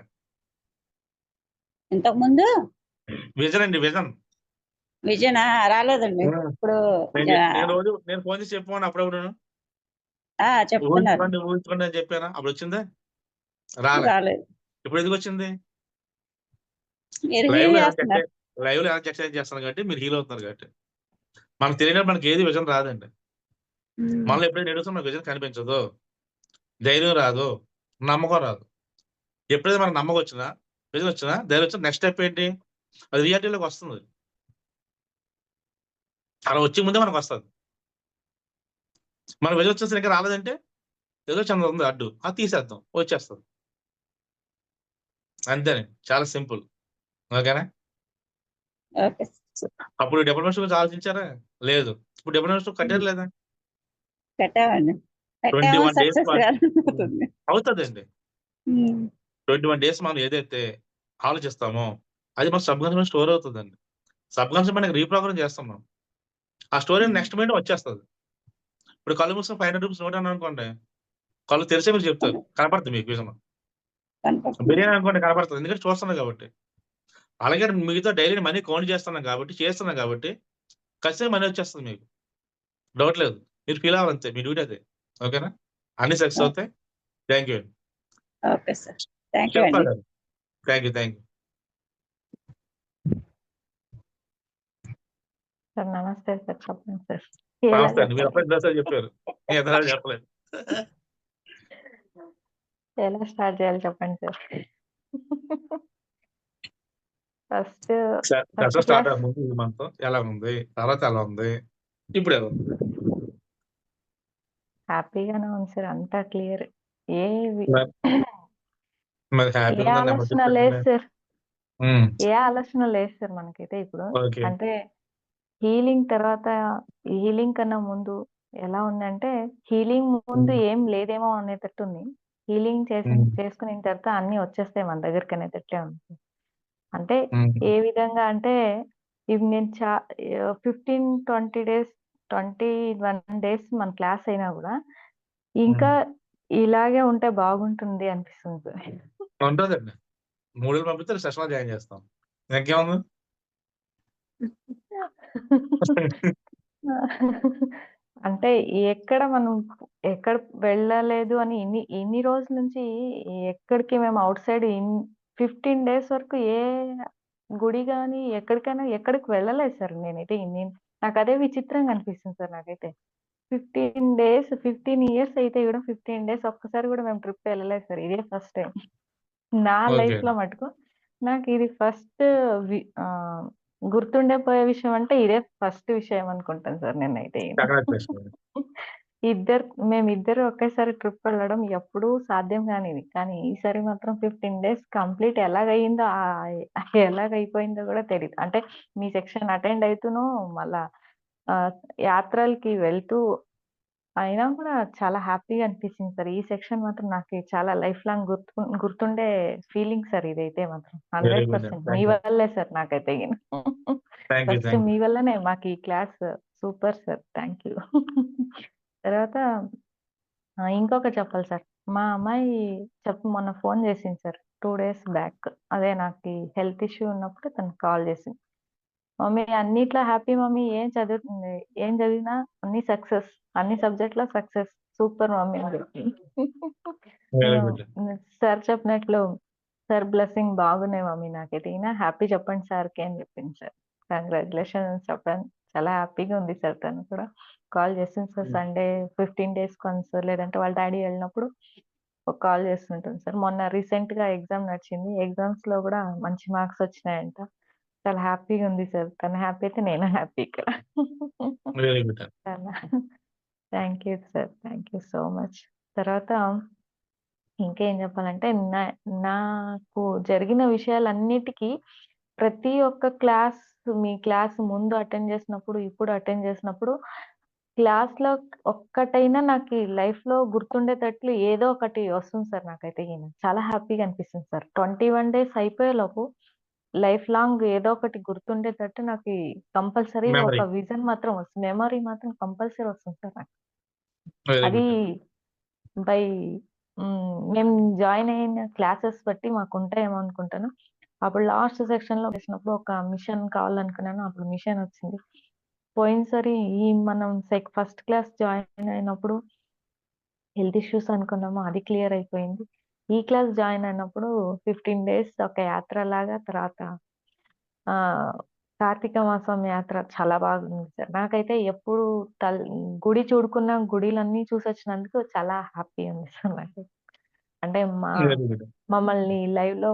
ఇంతకుముందు విజన్ అండి, విజన్. విజయనా రాలేదండి. ఇప్పుడు నేను ఫోన్ చేసి చెప్పాను అప్పుడప్పుడు. చెప్తున్నారు. ఊహించుకోండి అని చెప్పాను. అప్పుడు వచ్చిందా? రాలే. రాలేదు. ఇప్పుడు ఎందుకు వచ్చింది? మీరు లైవ్ హీల్ లో చేస్తున్నారు. ఎక్సర్సైజ్ చేస్తున్నారు కాబట్టి మీరు హీల్ అవుతున్నారు కాబట్టి. మనకు తెలియనప్పుడు మనకి ఏది విజన్ రాదండి. మనలో ఎప్పుడైనా ఎడుగుతున్న మనకు విజన్ కనిపించదు, ధైర్యం రాదు, నమ్మకం రాదు. ఎప్పుడైతే మనకు నమ్మకం వచ్చినా, విజన్ వచ్చినా, ధైర్యం వచ్చినా, నెక్స్ట్ స్టెప్ ఏంటి? అది రియాలిటీలోకి వస్తుంది. అలా వచ్చే ముందే మనకు వస్తుంది. మన విజన్ వచ్చేసి ఇంకా రాలేదంటే ఏదో చిన్నది ఉంది అడ్డు, అది తీసేద్దాం, వచ్చేస్తుంది. అంతేనే, చాలా సింపుల్. ఓకేనా? ఓకే. అప్పుడు డెవలప్మెంట్ గురించి ఆలోచించారా? లేదు. ఇప్పుడు డెవలప్మెంట్ కట్టారు లేదా? కట్టామండి. 21 డేస్ సక్సెస్ అవుతుంది. అవుతుందండి. 21 డేస్ మనం ఏదైతే ఆలోచిస్తామో అది మన సబ్ కాన్షియస్ స్టోర్ అవుతుందండి. సబ్ కాన్షియస్ మనకి రీప్రోగ్రామ్ చేస్తాం మనం. ఆ స్టోరీ నెక్స్ట్ మినిట్ వచ్చేస్తుంది. ఇప్పుడు కళ్ళు మూసుకొని 500 రూపీస్ నోట్ అన్నాను అనుకోండి, కళ్ళు తెరిచే మీరు చెప్తారు, కనపడుతుంది మీకు విజన్. బిర్యానీ అనుకోండి కనపడుతుంది, ఎందుకంటే చూస్తున్నాం కాబట్టి. అలాగే మిగతా డైలీ మనీ కౌంట్ చేస్తున్నాం కాబట్టి ఖచ్చితంగా మనీ వచ్చేస్తుంది మీకు. డౌట్ లేదు. మీరు ఫీల్ అవ్వాలంతే, మీ డ్యూటీ అదే. ఓకేనా? అన్ని సక్సెస్ అవుతాయి. Thank you. Okay sir. Thank you అండి. Thank you. సార్ నమస్తే సార్, చెప్పండి సార్. నమస్తే అండి. మీరు అప్పుడు ఇందాక చెప్పారు, నేను ఎదురు చెప్పలేదు. ఎలా స్టార్ట్ చేయాలి చెప్పండి సార్. ఫస్ట్ స్టార్ట్ ముందు ఈ మంత్ ఎలా ఉంది, తర్వాత ఎలా ఉంది, ఇప్పుడు ఎలా ఉంది? హ్యాపీగానే ఉంది సార్, అంతా క్లియర్. మరి ఏ హ్యాపీగా ఆలోచన లేదు సార్, ఏ ఆలోచన లేదు సార్ మనకైతే ఇప్పుడు. ఓకే. అంటే హీలింగ్ తర్వాత, హీలింగ్ కన్నా ముందు ఎలా ఉందంటే, హీలింగ్ ముందు ఏం లేదేమో అనేటట్టు ఉంది. హీలింగ్ చేసుకున్న తర్వాత అన్ని వచ్చేస్తాయి మన దగ్గరికి అనేటట్లే ఉంది. అంటే ఏ విధంగా అంటే, ఇవి నేను 15-20 డేస్ 21 డేస్ మన క్లాస్ అయినా కూడా ఇంకా ఇలాగే ఉంటే బాగుంటుంది అనిపిస్తుంది సార్. ఉంటుందండి. 3 వేలు పంపిస్తే సెషన్ జాయిన్ చేస్తాం. ఇంకేముంది? అంటే ఎక్కడ వెళ్ళలేదు అని ఇన్ని రోజుల నుంచి ఎక్కడికి మేము అవుట్ సైడ్ 15 డేస్ వరకు ఏ గుడి గాని ఎక్కడికి వెళ్ళలేదు సార్ నేనైతే. నాకు అదే విచిత్రంగా అనిపిస్తుంది సార్ నాకైతే. 15 ఇయర్స్ అయితే కూడా 15 డేస్ ఒక్కసారి కూడా మేము ట్రిప్ వెళ్ళలేదు సార్. ఇదే ఫస్ట్ టైం నా లైఫ్ లో మటుకు. నాకు ఇది ఫస్ట్ గుర్తుండిపోయే విషయం అంటే ఇదే ఫస్ట్ విషయం అనుకుంటాను సార్ నేనైతే. మేమిద్దరు ఒకేసారి ట్రిప్ వెళ్ళడం ఎప్పుడూ సాధ్యం కానిది. కానీ ఈసారి మాత్రం 15 డేస్ కంప్లీట్ ఎలాగైపోయిందో కూడా తెలియదు. అంటే మీ సెక్షన్ అటెండ్ అవుతూను, మళ్ళా యాత్రలకి వెళ్తూ అయినా కూడా చాలా హ్యాపీగా అనిపించింది సార్. ఈ సెక్షన్ మాత్రం నాకు చాలా లైఫ్ లాంగ్ గుర్తుండే ఫీలింగ్ సార్ ఇదైతే మాత్రం. 100% మీ వల్లే సార్ నాకైతే. ఫస్ట్ మీ వల్లనే మాకు ఈ class. Super sir, thank you. తర్వాత ఇంకొకటి చెప్పాలి సార్. మా అమ్మాయి మొన్న ఫోన్ చేసింది సార్ 2 డేస్ బ్యాక్. అదే నాకు హెల్త్ ఇష్యూ ఉన్నప్పుడు తనకు కాల్ చేసింది. మమ్మీ అన్నిట్లో హ్యాపీ మమ్మీ, ఏం చదివినా అన్ని సక్సెస్, అన్ని సబ్జెక్ట్లో సక్సెస్, సూపర్ మమ్మీ అని చెప్పింది. సార్ సార్ బ్లెస్సింగ్ బాగున్నాయి మమ్మీ నాకైతే. ఈయన హ్యాపీ చెప్పండి సార్‌కి అని చెప్పింది సార్. కంగ్రాచ్యులేషన్స్ చెప్పాను. చాలా హ్యాపీగా ఉంది సార్ తను కూడా. కాల్ చేస్తుంది సార్ సండే 15 డేస్‌కి వన్స్ లేదంటే వాళ్ళ డ్యాడీ వెళ్ళినప్పుడు ఒక కాల్ చేస్తుంటుంది సార్. మొన్న రీసెంట్‌గా ఎగ్జామ్ నడిచింది. ఎగ్జామ్స్‌లో కూడా మంచి మార్క్స్ వచ్చినాయంట. చాలా హ్యాపీగా ఉంది సార్. తను హ్యాపీ అయితే నేను హ్యాపీ ఇక్కడ. వెరీ గుడ్ అండి. చాలా thank you sir. Thank you so much. తర్వాత ఇంకేం చెప్పాలంటే నాకు జరిగిన విషయాలన్నిటికీ ప్రతి ఒక్క క్లాస్ మీ క్లాస్ ముందు అటెండ్ చేసినప్పుడు, ఇప్పుడు అటెండ్ చేసినప్పుడు క్లాస్‌లో ఒక్కటైనా నాకి లైఫ్‌లో గుర్తుండేటట్లు ఏదో ఒకటి వస్తుంది సార్ నాకైతే ఈయన. చాలా హ్యాపీగా అనిపిస్తుంది సార్. 21 డేస్ అయిపోయేలోపు లైఫ్ లాంగ్ ఏదో ఒకటి గుర్తుండేటట్టు నాకి కంపల్సరీ మెమరీ. ఒక విజన్ మాత్రం వస్తుంది. మెమరీ మాత్రం కంపల్సరీ వస్తుంది సార్ నాకు. వెరీ అది గుడ్. బై మేము జాయిన్ అయిన క్లాసెస్ బట్టి మాకుంటాయేమో అనుకుంటాను. అప్పుడు లాస్ట్ సెక్షన్‌లో చేసినప్పుడు ఒక మిషన్ కావాలనుకున్నాను. అప్పుడు మిషన్ వచ్చింది. పోయినసారి మనం ఫస్ట్ క్లాస్ జాయిన్ అయినప్పుడు హెల్త్ ఇష్యూస్ అనుకున్నాము. అది క్లియర్ అయిపోయింది. ఈ క్లాస్ జాయిన్ అయినప్పుడు 15 డేస్ ఒక యాత్రలాగా తర్వాత కార్తీక మాసం యాత్ర చాలా బాగుంది సార్. నాకైతే ఎప్పుడు గుడి చూడుకున్న గుడిలన్నీ చూసొచ్చినందుకు చాలా హ్యాపీ ఉంది సార్ నాకు. అంటే వెరీ గుడ్. మమ్మల్ని లైవ్‌లో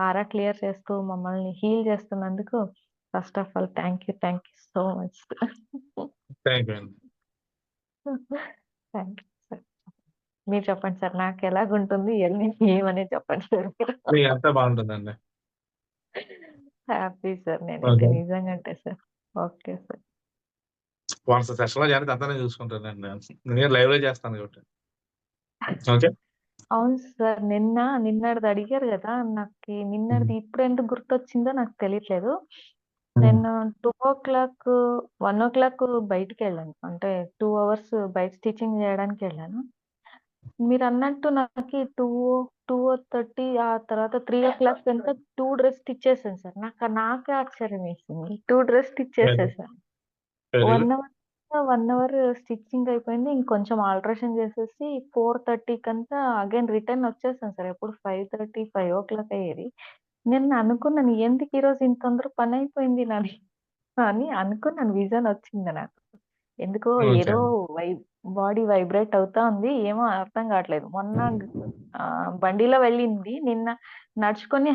ఆరా క్లియర్ చేస్తూ మమ్మల్ని హీల్ చేస్తున్నందుకు first of all thank you so much. Thank you అండి. Thank you sir. మీరు చెప్పండి సార్ నాకు ఎలాగుంటుంది? ఏమనేది చెప్పండి సార్ మీరు. మీకు అంతా బాగుంటుందండి. హ్యాపీ సార్ నేనైతే ఓకే. నిజంగా అంటే సార్. Okay sir. వన్స్ సెషన్‌లో జాయిన్ అయితే అంతా నేను చూసుకుంటానండి. నేను లైవ్‌లో చేస్తాను కాబట్టి. ఓకే. అవును సార్. నిన్నటిది అడిగారు గదా! నాకి నిన్నటిది ఇప్పుడెందుకు గుర్తొచ్చిందో నాకు తెలియట్లేదు. నేను 2:00, 1:00 బయటికెళ్ళాను. అంటే 2 అవర్స్ బయట స్టిచింగ్ జేయడానికెళ్ళాను. మీరన్నట్టు నాకి 2:30 ఆ తర్వాత 3:00 2 డ్రెస్ స్టిచ్ చేశాను సార్. నాకే ఆశ్చర్యం వేసింది. 2 డ్రెస్ స్టిచ్ వెరీ చేసేసాను. Very 1 good. Hour 1 hour stitching అయిపోయింది. ఇంకొంచెం ఆల్టరేషన్ చేసేసి 4:30 అగైన్ రిటర్న్ వచ్చేసాను సార్. ఎప్పుడు 5:30, 5:00 అయ్యేది. నేను అనుకున్నాను ఎందుకు ఈరోజు ఇంత తొందర పని అయిపోయింది నాది అని అనుకున్నాను. విజన్ వచ్చింది నాకు. ఎందుకో ఓకే ఏదో అండి. బాడీ వైబ్రేట్ అవుతా ఉంది. ఏమో అర్థం కావట్లేదు. మొన్న బండిలో వెళ్ళింది. నిన్న నడుచుకొని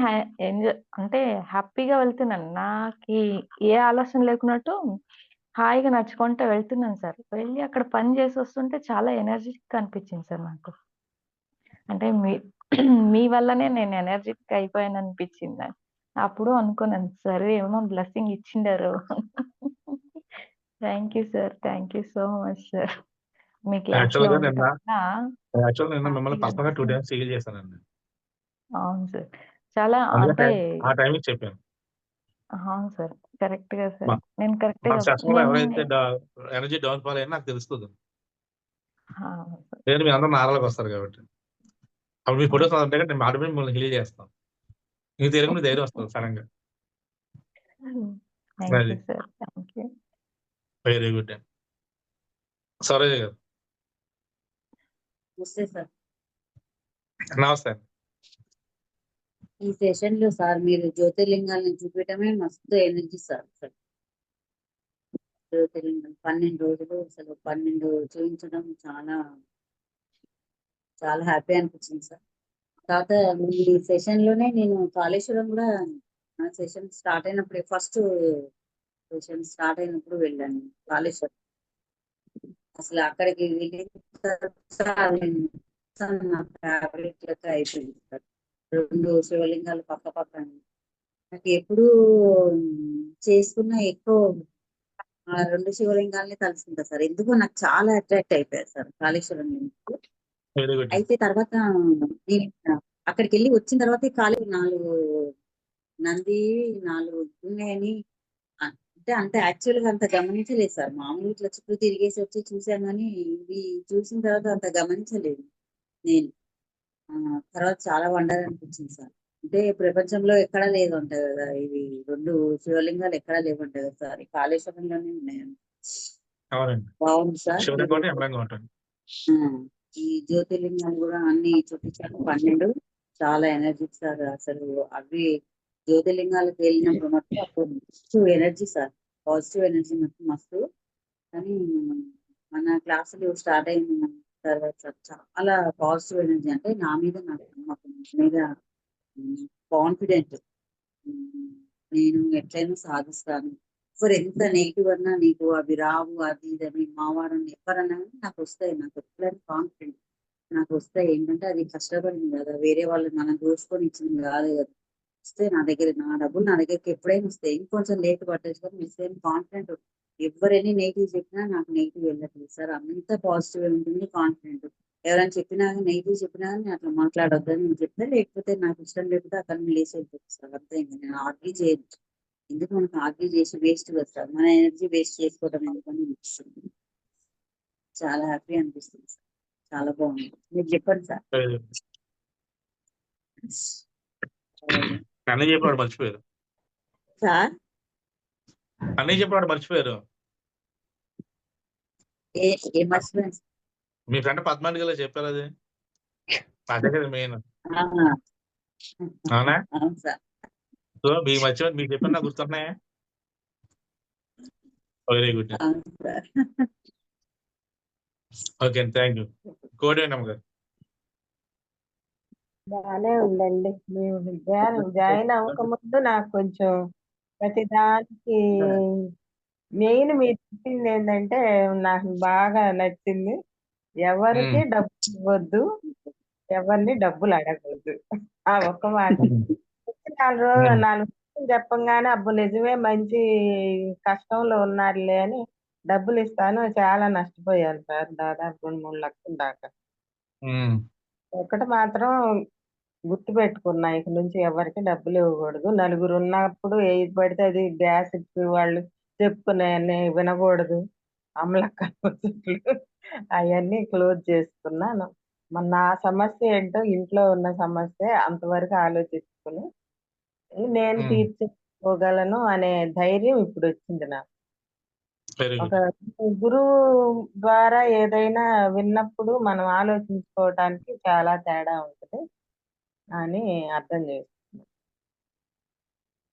అంటే హ్యాపీగా వెళ్తున్నాను. నాకి ఏ ఆలోచన లేకున్నట్టు హాయిగా నడుచుకుంటూ వెళ్తున్నాను సార్. వెళ్ళి అక్కడ పని చేసి వస్తుంటే చాలా ఎనర్జిటిక్‌గా అనిపించింది సార్ నాకు. అంటే మీ వల్లనే నేను ఎనర్జిటిక్ అయిపోయాననిపించింది నాకు. అప్పుడు అనుకున్నాను సరే ఏమో బ్లెస్సింగ్ ఇచ్చిండారు. Thank you sir. Thank you so much sir. మీ క్లాస్‌లో యాక్చువల్‌గా ఉండటం వల్ల నిన్న మిమ్మల్ని హ్యాపీగా పర్సనల్‌గా 2 అనిపిస్తుంది. టైమ్స్ హీల్ చేశానండి. అవును సార్. చాలా అందుకే అంటే ఆ టైమింగ్ చెప్పాను. అవును సార్. కరెక్ట్‌గా మ సార్. నేను మన కరెక్ట్‌గా సెషన్‌లో నేను ఎవరైతే ఎనర్జీ డౌన్ ఫాల్ అయ్యారో నాకు తెలుస్తది. అవును సార్. లేదు మీరందరూ నార్మల్‌గొస్తారు కాబట్టి. అప్పుడు మీ ఫోటోస్ ఉంటే గనుక నేను ఆటోమేటిక్‌గా మిమ్మల్ని హీల్ చేస్తాను. మీకు తెలియకుండా ధైర్యం వస్తది సడెన్‌గా. థ్యాంక్ అది. You sir. Thank you. Very good అండి. సరోజ గారు. నమస్తే సార్. నమస్తే అండి. ఈ సెషన్‌లో సార్ మీరు జ్యోతిర్లింగాలను చూపించడమే మస్తు ఎనర్జీ సార్. జ్యోతిర్లింగం 12 రోజులు అసలు 12 చూపించడం చాలా హ్యాపీ అనిపించింది సార్. తర్వాత మీ సెషన్‌లోనే నేను కాళేశ్వరం కూడా నా సెషన్ స్టార్ట్ అయినప్పుడే ఫస్ట్ సెషన్ స్టార్ట్ అయినప్పుడు వెళ్ళాను కాళేశ్వరం. అసలు అక్కడికి వెళ్ళిన తర్వాత అది మొత్తం నా ఫేవరెట్ లెక్క అయిపోయింది సార్. 2 శివలింగాలు పక్క పక్కన. నాకు ఎప్పుడు చేసుకున్న ఎక్కువ ఆ 2 శివలింగాల్ని తలుసుకుంటా సార్. ఎందుకో నాకు చాలా అట్రాక్ట్ అయిపోయారు సార్ కాళేశ్వరం లింగం. వెరీ గుడ్ అండి. అయితే తర్వాత నేను అక్కడికి వెళ్ళి వచ్చిన తర్వాత కాళీ 4 నంది 4 ఉన్నాయని అంటే యాక్చువల్‌గా అంత గమనించలేదు సార్. మామూలుగా ఇట్లా చుట్టూ తిరిగేసి వచ్చి చూసాను గానీ, ఇవి చూసిన తర్వాత అంత గమనించలేదు నేను. తర్వాత చాలా వండర్ అనిపించింది సార్. అంటే ప్రపంచంలో ఎక్కడా లేదంట కదా! ఇవి 2 శివలింగాలు ఎక్కడా లేవంట కదా సార్. ఈ కాళేశ్వరంలోనే ఉన్నాయంట. అవునండి. బాగుంది సార్. శివలింగం ఒకటి, యమలింగం ఒకటి. ఈ జ్యోతిర్లింగాలు కూడా అన్ని చూపించారు 12. చాలా ఎనర్జిక్ సార్. అసలు అవి జ్యోతిర్లింగాలకు వెళ్ళినప్పుడు మటుకు అప్పుడు మస్తు ఎనర్జీ సార్. పాజిటివ్ ఎనర్జీ మటుకు మస్తు. కానీ మన క్లాసులు స్టార్ట్ అయిన తర్వాత సార్ చాలా పాజిటివ్ ఎనర్జీ. అంటే నా మీద నాకు నమ్మకం, నా మీద కాన్ఫిడెంట్. నేను ఎట్లయినా సాధిస్తాను. ఎవరు ఎంత నెగిటివ్ అన్నా నీకు అవి రావు, అది ఇదని మావాడని ఎవరన్నా కానీ నాకు వస్తాయి. నాకు ఎట్లయినా కాన్ఫిడెంట్ నాకు వస్తాయి. ఏంటంటే అది కష్టపడింది కదా, వేరే వాళ్ళు మనం దోచుకొని ఇచ్చింది కాదు కదా. వస్తే నా దగ్గర నా డబ్బులు నా దగ్గరికి ఎప్పుడైనా వస్తాయి. ఇంకొంచెం లేట్ పట్టేసి కానీ మిస్ అయిన కాన్ఫిడెంట్. ఎవరైనా నెగిటివ్ చెప్పినా నాకు నెగిటివ్ వెళ్ళట్లేదు సార్. అంత పాజిటివ్ ఉంటుంది, కాన్ఫిడెంట్. ఎవరైనా చెప్పినా కానీ నెగిటివ్ చెప్పినా కానీ అట్లా మాట్లాడొద్దని నేను చెప్తే, లేకపోతే నాకు ఇష్టం లేకపోతే అక్కడ లేసి వెళ్ళిపోతుంది సార్. అంతే, ఇంకా నేను ఆర్గ్యూ చేయను. ఎందుకు మనకు ఆర్గ్యూ చేసి వేస్ట్ కదా సార్, మన ఎనర్జీ వేస్ట్ చేసుకోవడం ఎందుకని అనిపిస్తుంది. చాలా హ్యాపీ అనిపిస్తుంది సార్. చాలా బాగుంది. మీరు చెప్పండి సార్. అన్నయ్య చెప్పినాడు మర్చిపోయారు. సార్ అన్నయ్య చెప్పినాడు మర్చిపోయారు. ఏ మర్చిపోయాను సార్? మీ ఫ్రెండ్ పద్మానికి ఇలా చెప్పారు అది. అదే కదా మెయిన్. అవునా? అవును సార్. సో మీకు మర్చిపోయి మీకు చెప్పిన నాకు గుర్తున్నాయా? Very good. అవును సార్. Okay, thank you. కోడి గారు. బాగానే ఉందండి. మేము జాయిన్ అవ్వకముందు నాకు కొంచెం ప్రతి దానికి మెయిన్ మీరు చెప్పింది ఏంటంటే నాకు బాగా నచ్చింది. ఎవరికి డబ్బులు ఇవ్వద్దు, ఎవరిని డబ్బులు అడగవద్దు. ఆ ఒక్క మాట 4 రోజులు చెప్పంగానే అబ్బు నిజమే మంచి కష్టంలో ఉన్నారులే అని డబ్బులు ఇస్తాను. చాలా నష్టపోయాను సార్, దాదాపు 2-3 లక్షల దాకా. ఒకటి మాత్రం గుర్తు పెట్టుకున్నా, ఇక నుంచి ఎవరికి డబ్బులు ఇవ్వకూడదు. నలుగురు ఉన్నప్పుడు ఏది పడితే అది గ్యాస్ వాళ్ళు చెప్పుకునే వినకూడదు. అమలక్క అవన్నీ క్లోజ్ చేసుకున్నాను. నా సమస్య ఏంటో ఇంట్లో ఉన్న సమస్య అంతవరకు ఆలోచించుకుని నేను తీర్చుకోగలను అనే ధైర్యం ఇప్పుడు వచ్చింది నాకు. ఒక గురువు ద్వారా ఏదైనా విన్నప్పుడు మనం ఆలోచించుకోవటానికి చాలా తేడా ఉంటుంది అని అర్థం చేసుకున్నాను.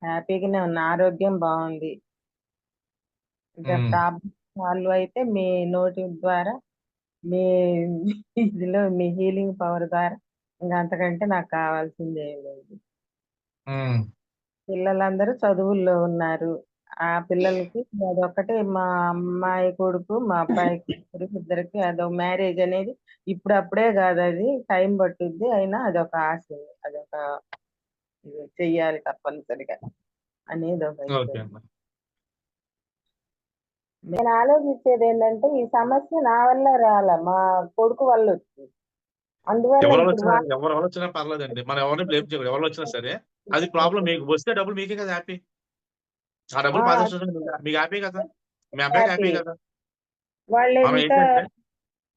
హ్యాపీగానే ఉన్న, ఆరోగ్యం బాగుంది. ప్రాబ్లం సాల్వ్ అయితే మీ నోటి ద్వారా, మీ ఇదిలో మీ హీలింగ్ పవర్ ద్వారా ఇంకా అంతకంటే నాకు కావాల్సింది ఏం లేదు. పిల్లలందరూ చదువుల్లో ఉన్నారు. ఆ పిల్లలకి అదొక్కటే, మా అమ్మాయి కొడుకు మా అబ్బాయి కొడుకు ఇద్దరికి అదొక మ్యారేజ్ అనేది ఇప్పుడప్పుడే కాదు, అది టైం పట్టుద్ది. అయినా అదొక ఆశ, అదొక చెయ్యాలి తప్పనిసరిగా అనేది ఒక నేను ఆలోచించేది ఏంటంటే ఈ సమస్య నా వల్ల రాలే, మా కొడుకు వల్ల వచ్చింది. అందువల్ల ఎవరు వచ్చినా పర్లేదండి, మనం ఎవరిని బ్లేమ్ చేయకూడదు. ఎవరు వచ్చినా సరే అది ప్రాబ్లం. మీకు వస్తే డబ్బులు మీకే కదా హ్యాపీ. ఆ డబ్బులు మీకు హ్యాపీ కదా, మీ అబ్బాయికి హ్యాపీ కదా.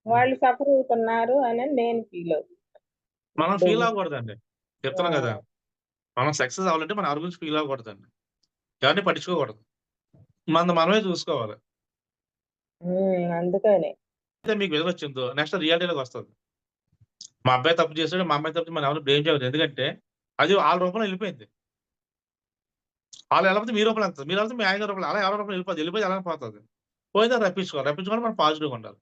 వాళ్ళు సఫర్ అవుతున్నారు అని నేను ఫీల్ అవుతున్నాను. మనం ఫీల్ అవ్వకూడదండి, చెప్తున్నాం కదా. మనం సక్సెస్ అవ్వాలంటే మనం ఎవరి గురించి ఫీల్ అవ్వకూడదండి, ఎవరిని పట్టించుకోకూడదు. మనమే చూసుకోవాలి. అందుకనే మీకు విలువ వచ్చిందో నెక్స్ట్ రియాలిటీలోకి వస్తుంది. మా అబ్బాయి తప్పు చేసాడు, మా అమ్మాయి తప్పు, మనం ఎవరు బ్లేమ్ చేయలేదు. ఎందుకంటే అది వాళ్ళ రూపంలో వెళ్ళిపోయింది. వాళ్ళు వెళ్ళకపోతే మీ రూపంలో వెళ్తుంది, మీరు వెళ్తే మీ ఆయన రూపంలో, అలా ఎవరి రూపంలో వెళ్ళిపోయి ఎలా పోతుంది. పోయిందా రప్పించుకోవాలి మనం పాజిటివ్గా ఉండాలి.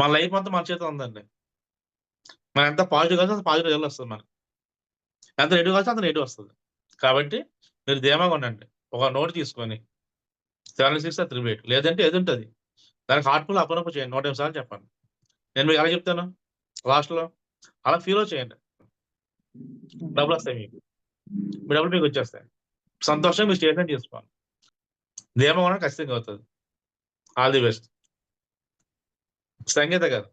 మన లైఫ్ మొత్తం మన చేతిలో ఉందండి. మనం ఎంత పాజిటివ్ కలిసి అంత పాజిటివ్ రిజల్ట్ వస్తుంది. మనకి ఎంత నెగిటివ్ కలిసి అంత నెగిటివ్ వస్తుంది. కాబట్టి మీరు ధీమాగా ఉండండి. ఒక నోట్ తీసుకొని 7638 లేదంటే ఏది ఉంటుంది దానికి హార్ట్ఫుల్ అప్పుడప్పుడు చేయండి. 150 సార్లు చెప్పండి. నేను మీకు ఎలా చెప్తాను లాస్ట్లో అలా ఫీల్ చేయండి. డబ్బులు వస్తాయి, మీ డబ్బులు మీకు వచ్చేస్తాయి. సంతోషంగా మీరు స్టేట్మెంట్ చేసుకోండి. ధీమా కూడా ఖచ్చితంగా అవుతుంది. All the best. సంగీత గారు.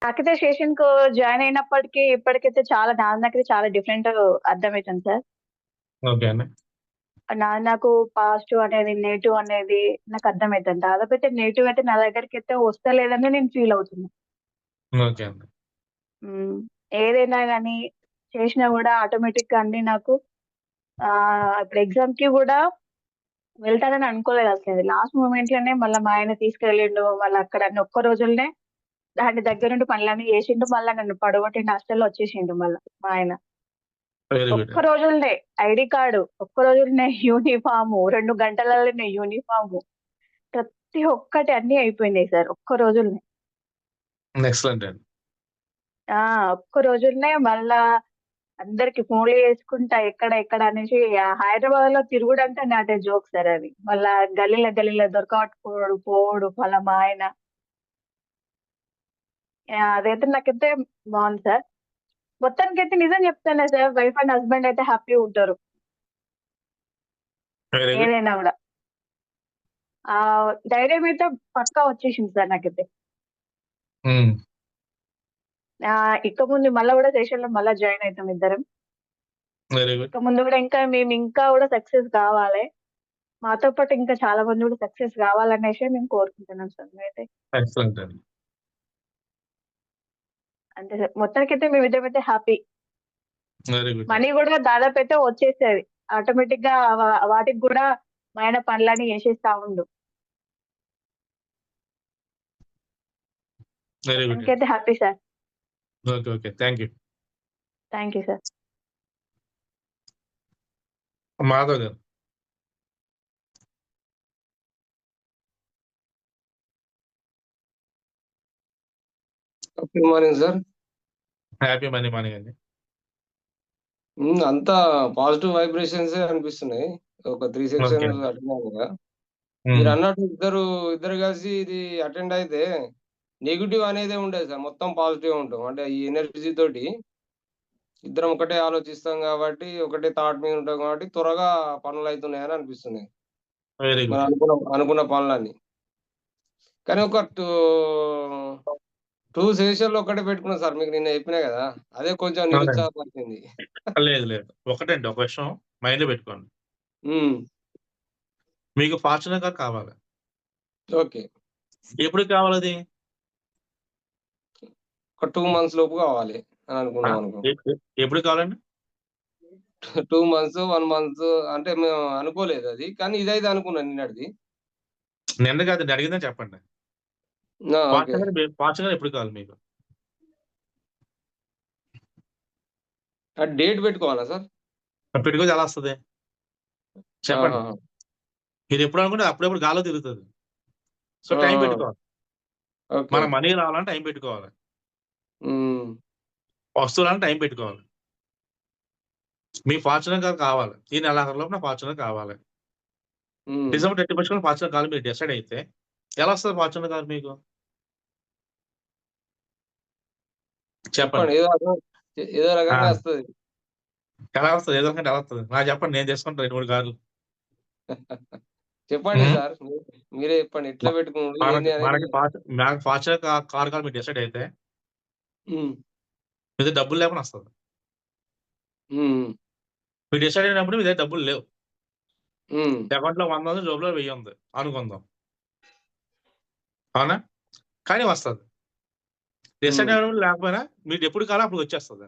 నాకైతే సెషన్ కు జాయిన్ అయినప్పటికీ ఇప్పటికైతే చాలా నాకైతే చాలా డిఫరెంట్ అర్థమవుతుంది సార్. ఓకే అండి. నాకు పాజిటివ్ అనేది నెగిటివ్ అనేది నాకు అర్థమవుతుంది. దాదాపు అయితే నెగిటివ్ అయితే నా దగ్గరికి అయితే వస్తలేదని నేను ఫీల్ అవుతున్నాను. ఓకే అండి. ఏదైనా కానీ చేసినా కూడా ఆటోమేటిక్ గా అన్ని నాకు ఇప్పుడు ఎగ్జామ్ కి కూడా వెళ్తానని అనుకోలేదు అసలు. లాస్ట్ మూమెంట్ లోనే మళ్ళీ మా ఆయన తీసుకెళ్ళిండు. మళ్ళీ అక్కడ ఒక్క రోజులనే దాని దగ్గరుండి పనులన్నీ చేసిండు. మళ్ళా నన్ను పడగొట్టిండు. హాస్టల్‌లో వచ్చేసిండు మళ్ళా మా ఆయన. Very good. ఒక్క రోజులనే ఐడీ కార్డు, ఒక్క రోజులనే యూనిఫాము, 2 గంటలలోనే యూనిఫాము. ప్రతి ఒక్కటి అన్నీ అయిపోయినాయి సార్ ఒక్క రోజులనే. ఎక్సలెంట్ అండి. ఒక్క రోజులనే మళ్ళా అందరికి ఫోన్లు చేసుకుంటా ఎక్కడ ఎక్కడ అనేసి హైదరాబాద్‌లో తిరుగుడంటే నాట్ ఏ జోక్ సార్ అది. మళ్ళా గల్లీలో దొరకబట్టుకోవడు, పోవుడు మళ్ళా మా ఆయన. అదైతే నాకైతే బాగుంది సార్. మొత్తానికైతే నిజం చెప్తాను సార్, వైఫ్ అండ్ హస్బెండ్ అయితే హ్యాపీగా ఉంటారు. Very good. ఏదైనా కూడా. ధైర్యం అయితే పక్కా వచ్చేసింది సార్ నాకైతే. ఇక ముందు మళ్ళా కూడా సెషన్‌లో మళ్ళా జాయిన్ అవుతాం ఇద్దరం. Very good. ఇక ముందు కూడా మేము ఇంకా కూడా సక్సెస్ కావాలి. మాతో పాటు ఇంకా చాలా మంది కూడా సక్సెస్ కావాలనేసి మేము కోరుకుంటున్నాం సార్ మేమైతే. ఎక్సలెంట్ అండి. అంతే సార్. మొత్తానికైతే మేమిద్దరమైతే హ్యాపీ. Very good. మనీ కూడా దాదాపు అయితే వచ్చేసేది. ఆటోమేటిక్ గా వాటికి కూడా మా ఆయన పనులన్నీ చేసేస్తా ఉండు. Very good. మొత్తానికైతే happy sir. Okay. Okay. Thank you. Thank you sir. Madhav garu. Good morning sir. Happy money morning అండి. అంతా పాజిటివ్ వైబ్రేషన్స్ అనిపిస్తున్నాయి. ఒక 3 ఓకే. సెక్షన్స్ అటెండ్ అయ్యాను కదా. మీరు అన్నట్టు ఇద్దరు కలిసి ఇది అటెండ్ అయితే నెగిటివ్ అనేదే ఉండేది సార్. మొత్తం పాజిటివ్ ఉంటాం. అంటే ఈ ఎనర్జీ తోటి ఇద్దరం ఒకటే ఆలోచిస్తాం కాబట్టి, ఒకటే థాట్ మీద ఉంటాం కాబట్టి త్వరగా పనులు అవుతున్నాయని అనిపిస్తున్నాయి. వెరీ మనం గుడ్. అనుకున్న పనులన్నీ. కానీ ఒక 2 సెషన్లు ఒక్కటే పెట్టుకున్నా సార్. మీకు నిన్న చెప్పినా కదా, అదే కొంచెం అవునండి. నిరుత్సాహపరిచింది. లేదు. లేదు. ఒకటండి, ఒక విషయం మైండ్‌లో పెట్టుకోండి. హ్మ్. మీకు ఫార్చునర్ కార్ కావాలి. ఓకే. ఎప్పుడు కావాలది? ఒక 2 మంత్స్ లోపు కావాలి అని అనుకున్నాం అనుకో. ఎప్పుడు కావాలండి? 2 మంత్స్, 1 మంత్ అంటే మేము అనుకోలేదు అది. కానీ ఇదైతే అనుకున్నాను నిన్నటిది. నిన్న కాదు, నేను అడిగిందని చెప్పండి. ఓకే. ఫార్చునర్ ఎప్పుడు కావాలి మీకు? డేట్ పెట్టుకోవాలా సార్? పెట్టుకోతే ఎలా వస్తది? చెప్పండి. ఆహాహా! మీరు ఎప్పుడు అనుకుంటే అప్పుడప్పుడు గాల్లో తిరుగుతది. సో, ఆ! టైం ఆ! పెట్టుకోవాలి. ఓకే. మన మనీ రావాలంటే టైం పెట్టుకోవాలి. హ్మ్. వస్తువులంటే టైం పెట్టుకోవాలి. మీ ఫార్చునర్ కార్ కావాలి. ఈ నెలాఖరు లోపు నాకు ఫార్చునర్ కావాలి. హ్మ్. డిసెంబర్ 31 ఫార్చునర్ కార్ మీరు డిసైడ్ అయితే ఎలా వస్తది ఫార్చునర్ కార్ మీకు? చెప్పండి. చెప్పండి. ఏదో ఆ! రకంగా వస్తది. ఎలా వస్తది? ఏదో రకంగా ఎలా వస్తది? నాకు చెప్పండి, నేను తీసుకుంటా 2, 3 కార్లు. చెప్పండి హ్మ్. సార్. మీరే చెప్పండి. ఎట్లా పెట్టుకునుడు ఏంది అనేది. మనకి ఫార్చునర్ కార్ మీరు డిసైడ్ అయితే హ్మ్. మీ దగ్గర డబ్బులు లేకుండా వస్తది. హ్మ్. మీరు డిసైడ్ అయినప్పుడు మీ దగ్గర డబ్బులు లేవు. హ్మ్. అకౌంట్‌లో 100 ఉంది, జోబులో 1000 ఉంది అనుకుందాం. అవునా? కానీ వస్తది. డిసైడ్ హ్మ్. అయినప్పుడు లేకపోయినా మీకు ఎప్పుడు కావాలో అప్పుడు వచ్చేస్తది.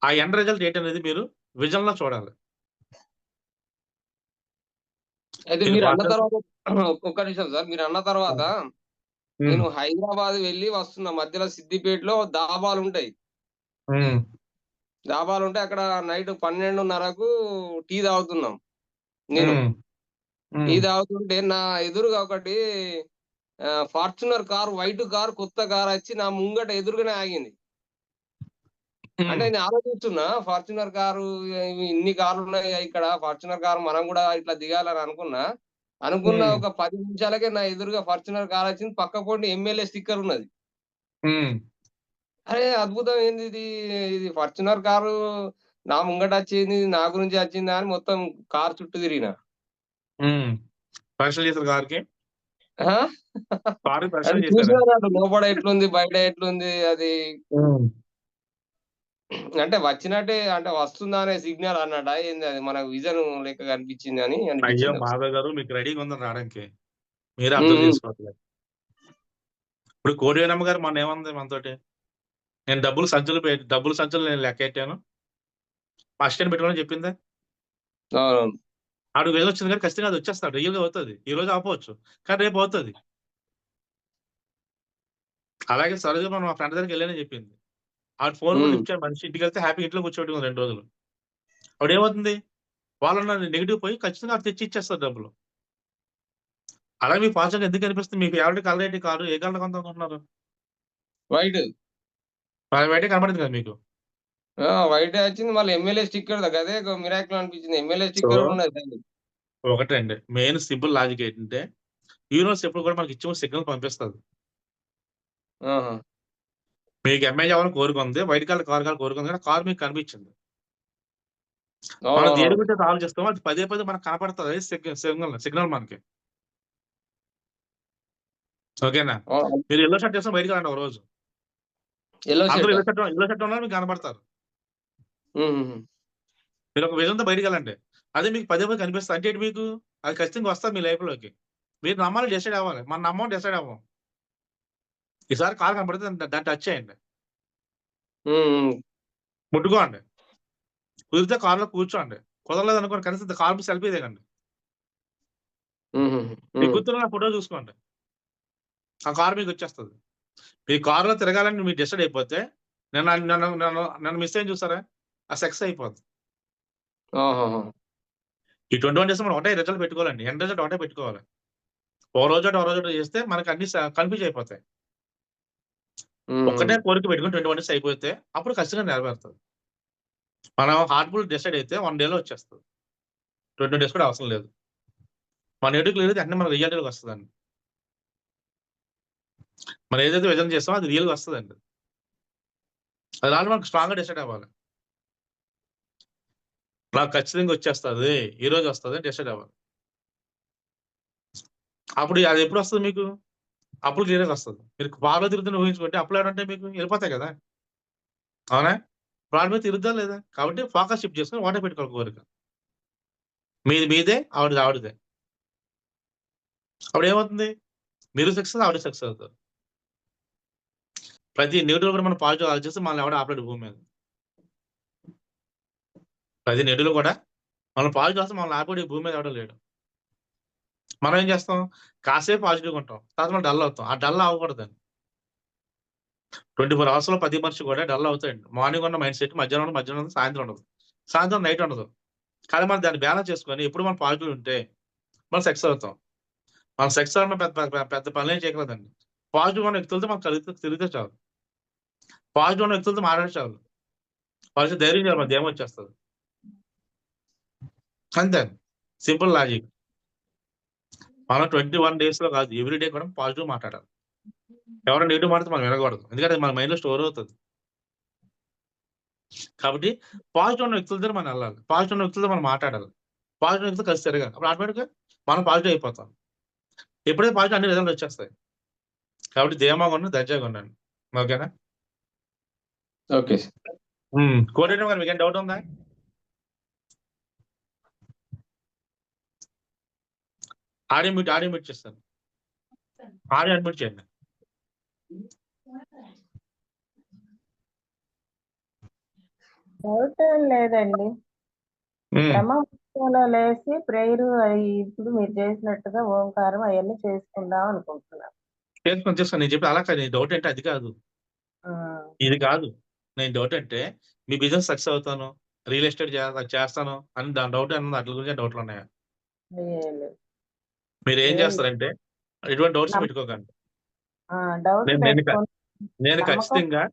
ఆ ఎండ్ రిజల్ట్ ఏంటనేది మీరు విజన్‌లో చూడాలి. అయితే ఇది మీరు అన్న ఫార్చునర్ తర్వాత ఒక్క నిమిషం సార్. మీరు అన్న తర్వాత హ్మ్. నేను హైదరాబాద్ వెళ్లి వస్తున్న మధ్యలో సిద్దిపేటలో దాబాలుంటాయి. హ్మ్. దాబాలుంటే అక్కడ నైట్ 12:30కు టీ తాగుతున్నాం. నేను హ్మ్. టీ హ్మ్. తాగుతుంటే నా ఎదురుగా ఒకటి ఫార్చునర్ కార్, వైట్ కార్, కొత్త కార్ వచ్చి నా ముంగట ఎదురుగానే ఆగింది. అంటే హ్మ్. నేను ఆలోచిస్తున్నా, ఫార్చునర్ కారు ఇన్ని కార్లున్నాయి ఇక్కడ. ఫార్చునర్ కారు మనం కూడా ఇట్లా దిగాలని అనుకున్న హ్మ్. ఒక 10 నిమిషాలకే నా ఎదురుగా ఫార్చునర్ కార్ వచ్చింది. పక్క పొంటి ఎమ్మెల్యే స్టిక్కర్ ఉన్నది. హ్మ్. అరే! అద్భుతం ఏందిది? ఇది ఫార్చునర్ కారు నా ముంగట వచ్చింది. నా గురించి వచ్చిందా అని మొత్తం కారు చుట్టూ తిరిగిన. హ్మ్. పరీక్షలు చేసారు కార్‌కి? ఆ! కారుకి అది పరీక్షలు చేసారా? చూసినాను లోపల ఎట్లుంది, బయట ఎట్లుంది అది. హ్మ్. అంటే వచ్చినట్టే అంటే వస్తుందా అనే సిగ్నల్ అన్నట్టా ఏంది అది? మనకు విజన్ లెక్క కనిపించింది అని అయ్యో! అనిపించింది ఒకసారి. మాధవ్ గారు మీకు రెడీగా ఉందని రావడానికి. మీరే హ్మ్. అబ్జర్వ్ హ్మ్. చేసుకోవట్లేదు. ఇప్పుడు కోడి వేణమ్మ గారు మొన్న ఏమంది మనతోటి? నేను డబ్బులు సంచులు నేను లెక్కెట్టాను. అసిస్టెంట్ పెట్టుకోమని చెప్పిందా? అవునవును. ఆడికి వేలొచ్చింది కానీ ఖచ్చితంగా అది వచ్చేస్తాడు. రియల్‌గా అవుతది. ఈ రోజు ఆపవచ్చు. కానీ రేపు అవుతది. అలాగే సరోజ మనం మా ఫ్రెండ్ దగ్గరికి వెళ్ళానని చెప్పింది. ఆవిడ ఫోన్ కూడా ఉమ్, లిఫ్ట్ చేయాలి. మనిషి ఇంటికి వెళ్తే హ్యాపీగా ఇంట్లో కూర్చోబెట్టుకుంది 2 రోజులు. ఆవిడ ఏమవుతుంది, వాళ్ళన్న నెగిటివ్ పోయి ఖచ్చితంగా ఆవిడ తెచ్చి ఇచ్చేస్తారు డబ్బులు. అలాగే మీకు పాజిటివ్‌గా ఎందుకు కనిపిస్తుంది? మీ ఫేవరెట్ కలర్ ఏంటి కారు? ఏ కలర్ కొందామనుకుంటున్నారు? వైట్ బయటే కనపడింది కదా మీకు. వైట్ వచ్చింది. మళ్ళీ ఎమ్మెల్యే స్టిక్కర్ అదే మిరాకిల్ అనిపించింది. ఎమ్మెల్యే సో, స్టిక్కర్ కూడా ఉన్నది దానికి. ఒకటండి మెయిన్ సింపుల్ లాజిక్ ఏంటంటే, యూనివర్స్ ఎప్పుడు కూడా మనకి ఇచ్చిన సిగ్నల్ పంపిస్తది. ఆహా. మీకు ఎంఐ అవ్వాలని కోరిక ఉంది. వైట్ కలర్ కార్ కావాలని కోరిక ఉంది. కానీ కార్ మీకు కనిపించింది. మనం దేని అవునవునవును. గురించి అయితే ఆలోచిస్తామో అది పదే పదే మనకు కనపడుతది. అది సిగ్నల్ మనకి. ఓకేనా? అవును. మీరు యెల్లో షర్ట్ వేసుకొని బయటికి రండి ఒక రోజు. ఎల్లో అందరూ షర్ట్. యెల్లో షర్ట్ ఉన్నోళ్ళు మీకు కనపడతారు. ఉమ్, మీరు ఒక విజన్‌తో బయటికెళ్ళండి. అదే మీకు పదే పదే కనిపిస్తది. అంటే ఏంటి మీకు? అది ఖచ్చితంగా వస్తది మీ లైఫ్‌లోకి. మీరు నమ్మాలి, డిసైడ్ అవ్వాలి. మనం నమ్మం, డిసైడ్ అవ్వం. ఈసారి కార్ కనపడితే దాన్ని టచ్ చేయండి. ఉమ్, ముట్టుకోండి. కుదిరితే కార్‌లో కూర్చోండి. కుదరలేదనుకోండి కనీసం కార్ మీద సెల్ఫీ దిగండి. ఉమ్, మీకు గుర్తున్న ఆ ఫోటో చూసుకోండి. ఆ కార్ మీకొచ్చేస్తది. మీ కార్‌లో తిరగాలని మీరు డిసైడ్ అయిపోతే నన్ను నన్ను నన్ను నన్ను మిస్ అయ్యాను చూసారా? ఆ సక్సెస్ అయిపోద్ది. ఆహాహా. ఈ 21 డేస్‌లో మనం ఒకటే రిజల్ట్ పెట్టుకోవాలండి. ఎండ్ రిజల్ట్ ఒకటే పెట్టుకోవాలి. ఒక రోజు చేస్తే మనకు అన్ని కన్‌ఫ్యూజ్ అయిపోతాయి. ఒక్కటే ఉమ్, కోరిక పెట్టుకొని 21 డేస్ అయిపోతే అప్పుడు ఖచ్చితంగా నెరవేరుతది. మనం హార్ట్‌ఫుల్ డిసైడ్ అయితే 1 డేలో వచ్చేస్తది. 20 డేస్ కూడా అవసరం లేదు. మన నెగెటివ్ క్లియర్ వెంటనే మన రియాలిటీలోకి వస్తదండి. మనం ఏదైతే విజన్ చేస్తామో అది రియల్‌గా వస్తదండి. అది రావాలంటే మనకు స్ట్రాంగ్‌గా డిసైడ్ అవ్వాలి. నాకు ఖచ్చితంగా వచ్చేస్తది. ఈ రోజు వస్తది అని డిసైడ్ అవ్వాలి. అప్పుడు అది ఎప్పుడు వస్తది మీకు? అప్పుడు క్లియర్‌గా వస్తది. మీరు బాగా తిరుగుతున్న ఊహించుకుంటే అప్పులు ఏడంటే మీకు వెళ్ళిపోతాయి కదా! అవునా? వాటి మీద తిరుగుద్దా లేదా? కాబట్టి ఫోకస్ షిఫ్ట్ చేసుకొని ఒకటే పెట్టుకోవాలి కోరిక. మీది మీదే, ఆవిడది ఆవిడదే. అప్పుడేమవుతుంది? మీరు సక్సెస్, ఆవిడ సక్సెస్ అవుతారు. ప్రతి నెగెటివ్‌లో కూడా మనం పాజిటివ్ ఆలోచిస్తే మనల్ని ఎవడు ఆపలేడు భూమి మీద. ప్రతి నెగెటివ్‌లో కూడా మనం పాజిటివ్ ఆలోచిస్తే మనల్ని ఆపేవాడు ఈ భూమి మీద ఎవడు లేడు. మనం ఏం చేస్తాం? కాసేపు పాజిటివ్‌గా ఉంటాం. తర్వాత మనం డల్ అవుతాం. ఆ డల్ అవ్వకూడదండి. 24 అవర్స్‌లో ప్రతి మనిషి కూడా డల్ అవుతాడండి. మార్నింగ్ ఉన్న మైండ్ సెట్ మధ్యాహ్నం ఉండదు, సాయంత్రం ఉండదు. సాయంత్రం నైట్ ఉండదు. కానీ మనం దాన్ని బ్యాలెన్స్ చేసుకొని ఎప్పుడు మనం పాజిటివ్ ఉంటే మనం సక్సెస్ అవుతాం. మనం సక్సెస్ అవ్వడం పెద్ద పనులేం చేయకూడదండి. పాజిటివ్ ఉన్న వ్యక్తులతో మనం తిరిగితే చాలు. పాజిటివ్ ఉన్న వ్యక్తులతో మాట్లాడితే చాలు. వాళ్ళకి ధైర్యం చేయాలి. మన ధైర్యం వచ్చేస్తది. అంతే. Simple logic. మనం 21 డేస్‌లో కాదు ఎవ్రీ డే కూడా పాజిటివ్ మాట్లాడాలి. ఎవరైనా నెగెటివ్ మాట్లాడితే మనం వినకూడదు. ఎందుకంటే అది మన మైండ్‌లో స్టోర్ అవుతది. కాబట్టి పాజిటివ్ ఉన్న వ్యక్తులతోనే మనం ఎళ్ళాలి. పాజిటివ్ ఉన్న వ్యక్తులతో మనం మాట్లాడాలి. పాజిటివ్ వ్యక్తులతో కలిసి తిరగాలి. అప్పుడు ఆటోమేటిక్‌గా మనం పాజిటివ్ అయిపోతాం. ఎప్పుడైతే పాజిటివ్ అన్ని రిజల్ట్స్ వచ్చేస్తాయి. కాబట్టి ధీమాగా ఉండండి, దర్జాగా ఉండండి. ఓకేనా? ఓకే. కోటేశ్వరం గారు మీకేం డౌట్ ఉందా? ఆడియో మ్యూట్ చేస్తాను. ఆడియో అన్మ్యూట్ చేయండి. డౌట్ ఏం లేదండి. బ్రహ్మముహూర్తంలో లేసి ప్రేయర్ అయి ఇప్పుడు మీరు చేసినట్టుగా ఓంకారం అవన్నీ చేసుకుందాం అనుకుంటున్నాను. చేసుకోండి. నేను చెప్పేది అలా కాదు. నీ డౌట్ అంటే అది కాదు. ఆ, ఇది కాదు. నేను డౌట్ అంటే మీ బిజినెస్ సక్సెస్ అవుతాను. రియల్ ఎస్టేట్ చేస్తాను అని దాని డౌట్ ఏమన్నా అట్ల గురించి డౌట్లు ఉన్నాయా? ఏం లేదు. మీరు ఏం ఏం చేస్తారంటే ఎటువంటి డౌట్స్ నమ్మ- పెట్టుకోకండి. డౌట్ నేను నేను పెట్టుకుని నేను నమ్మకం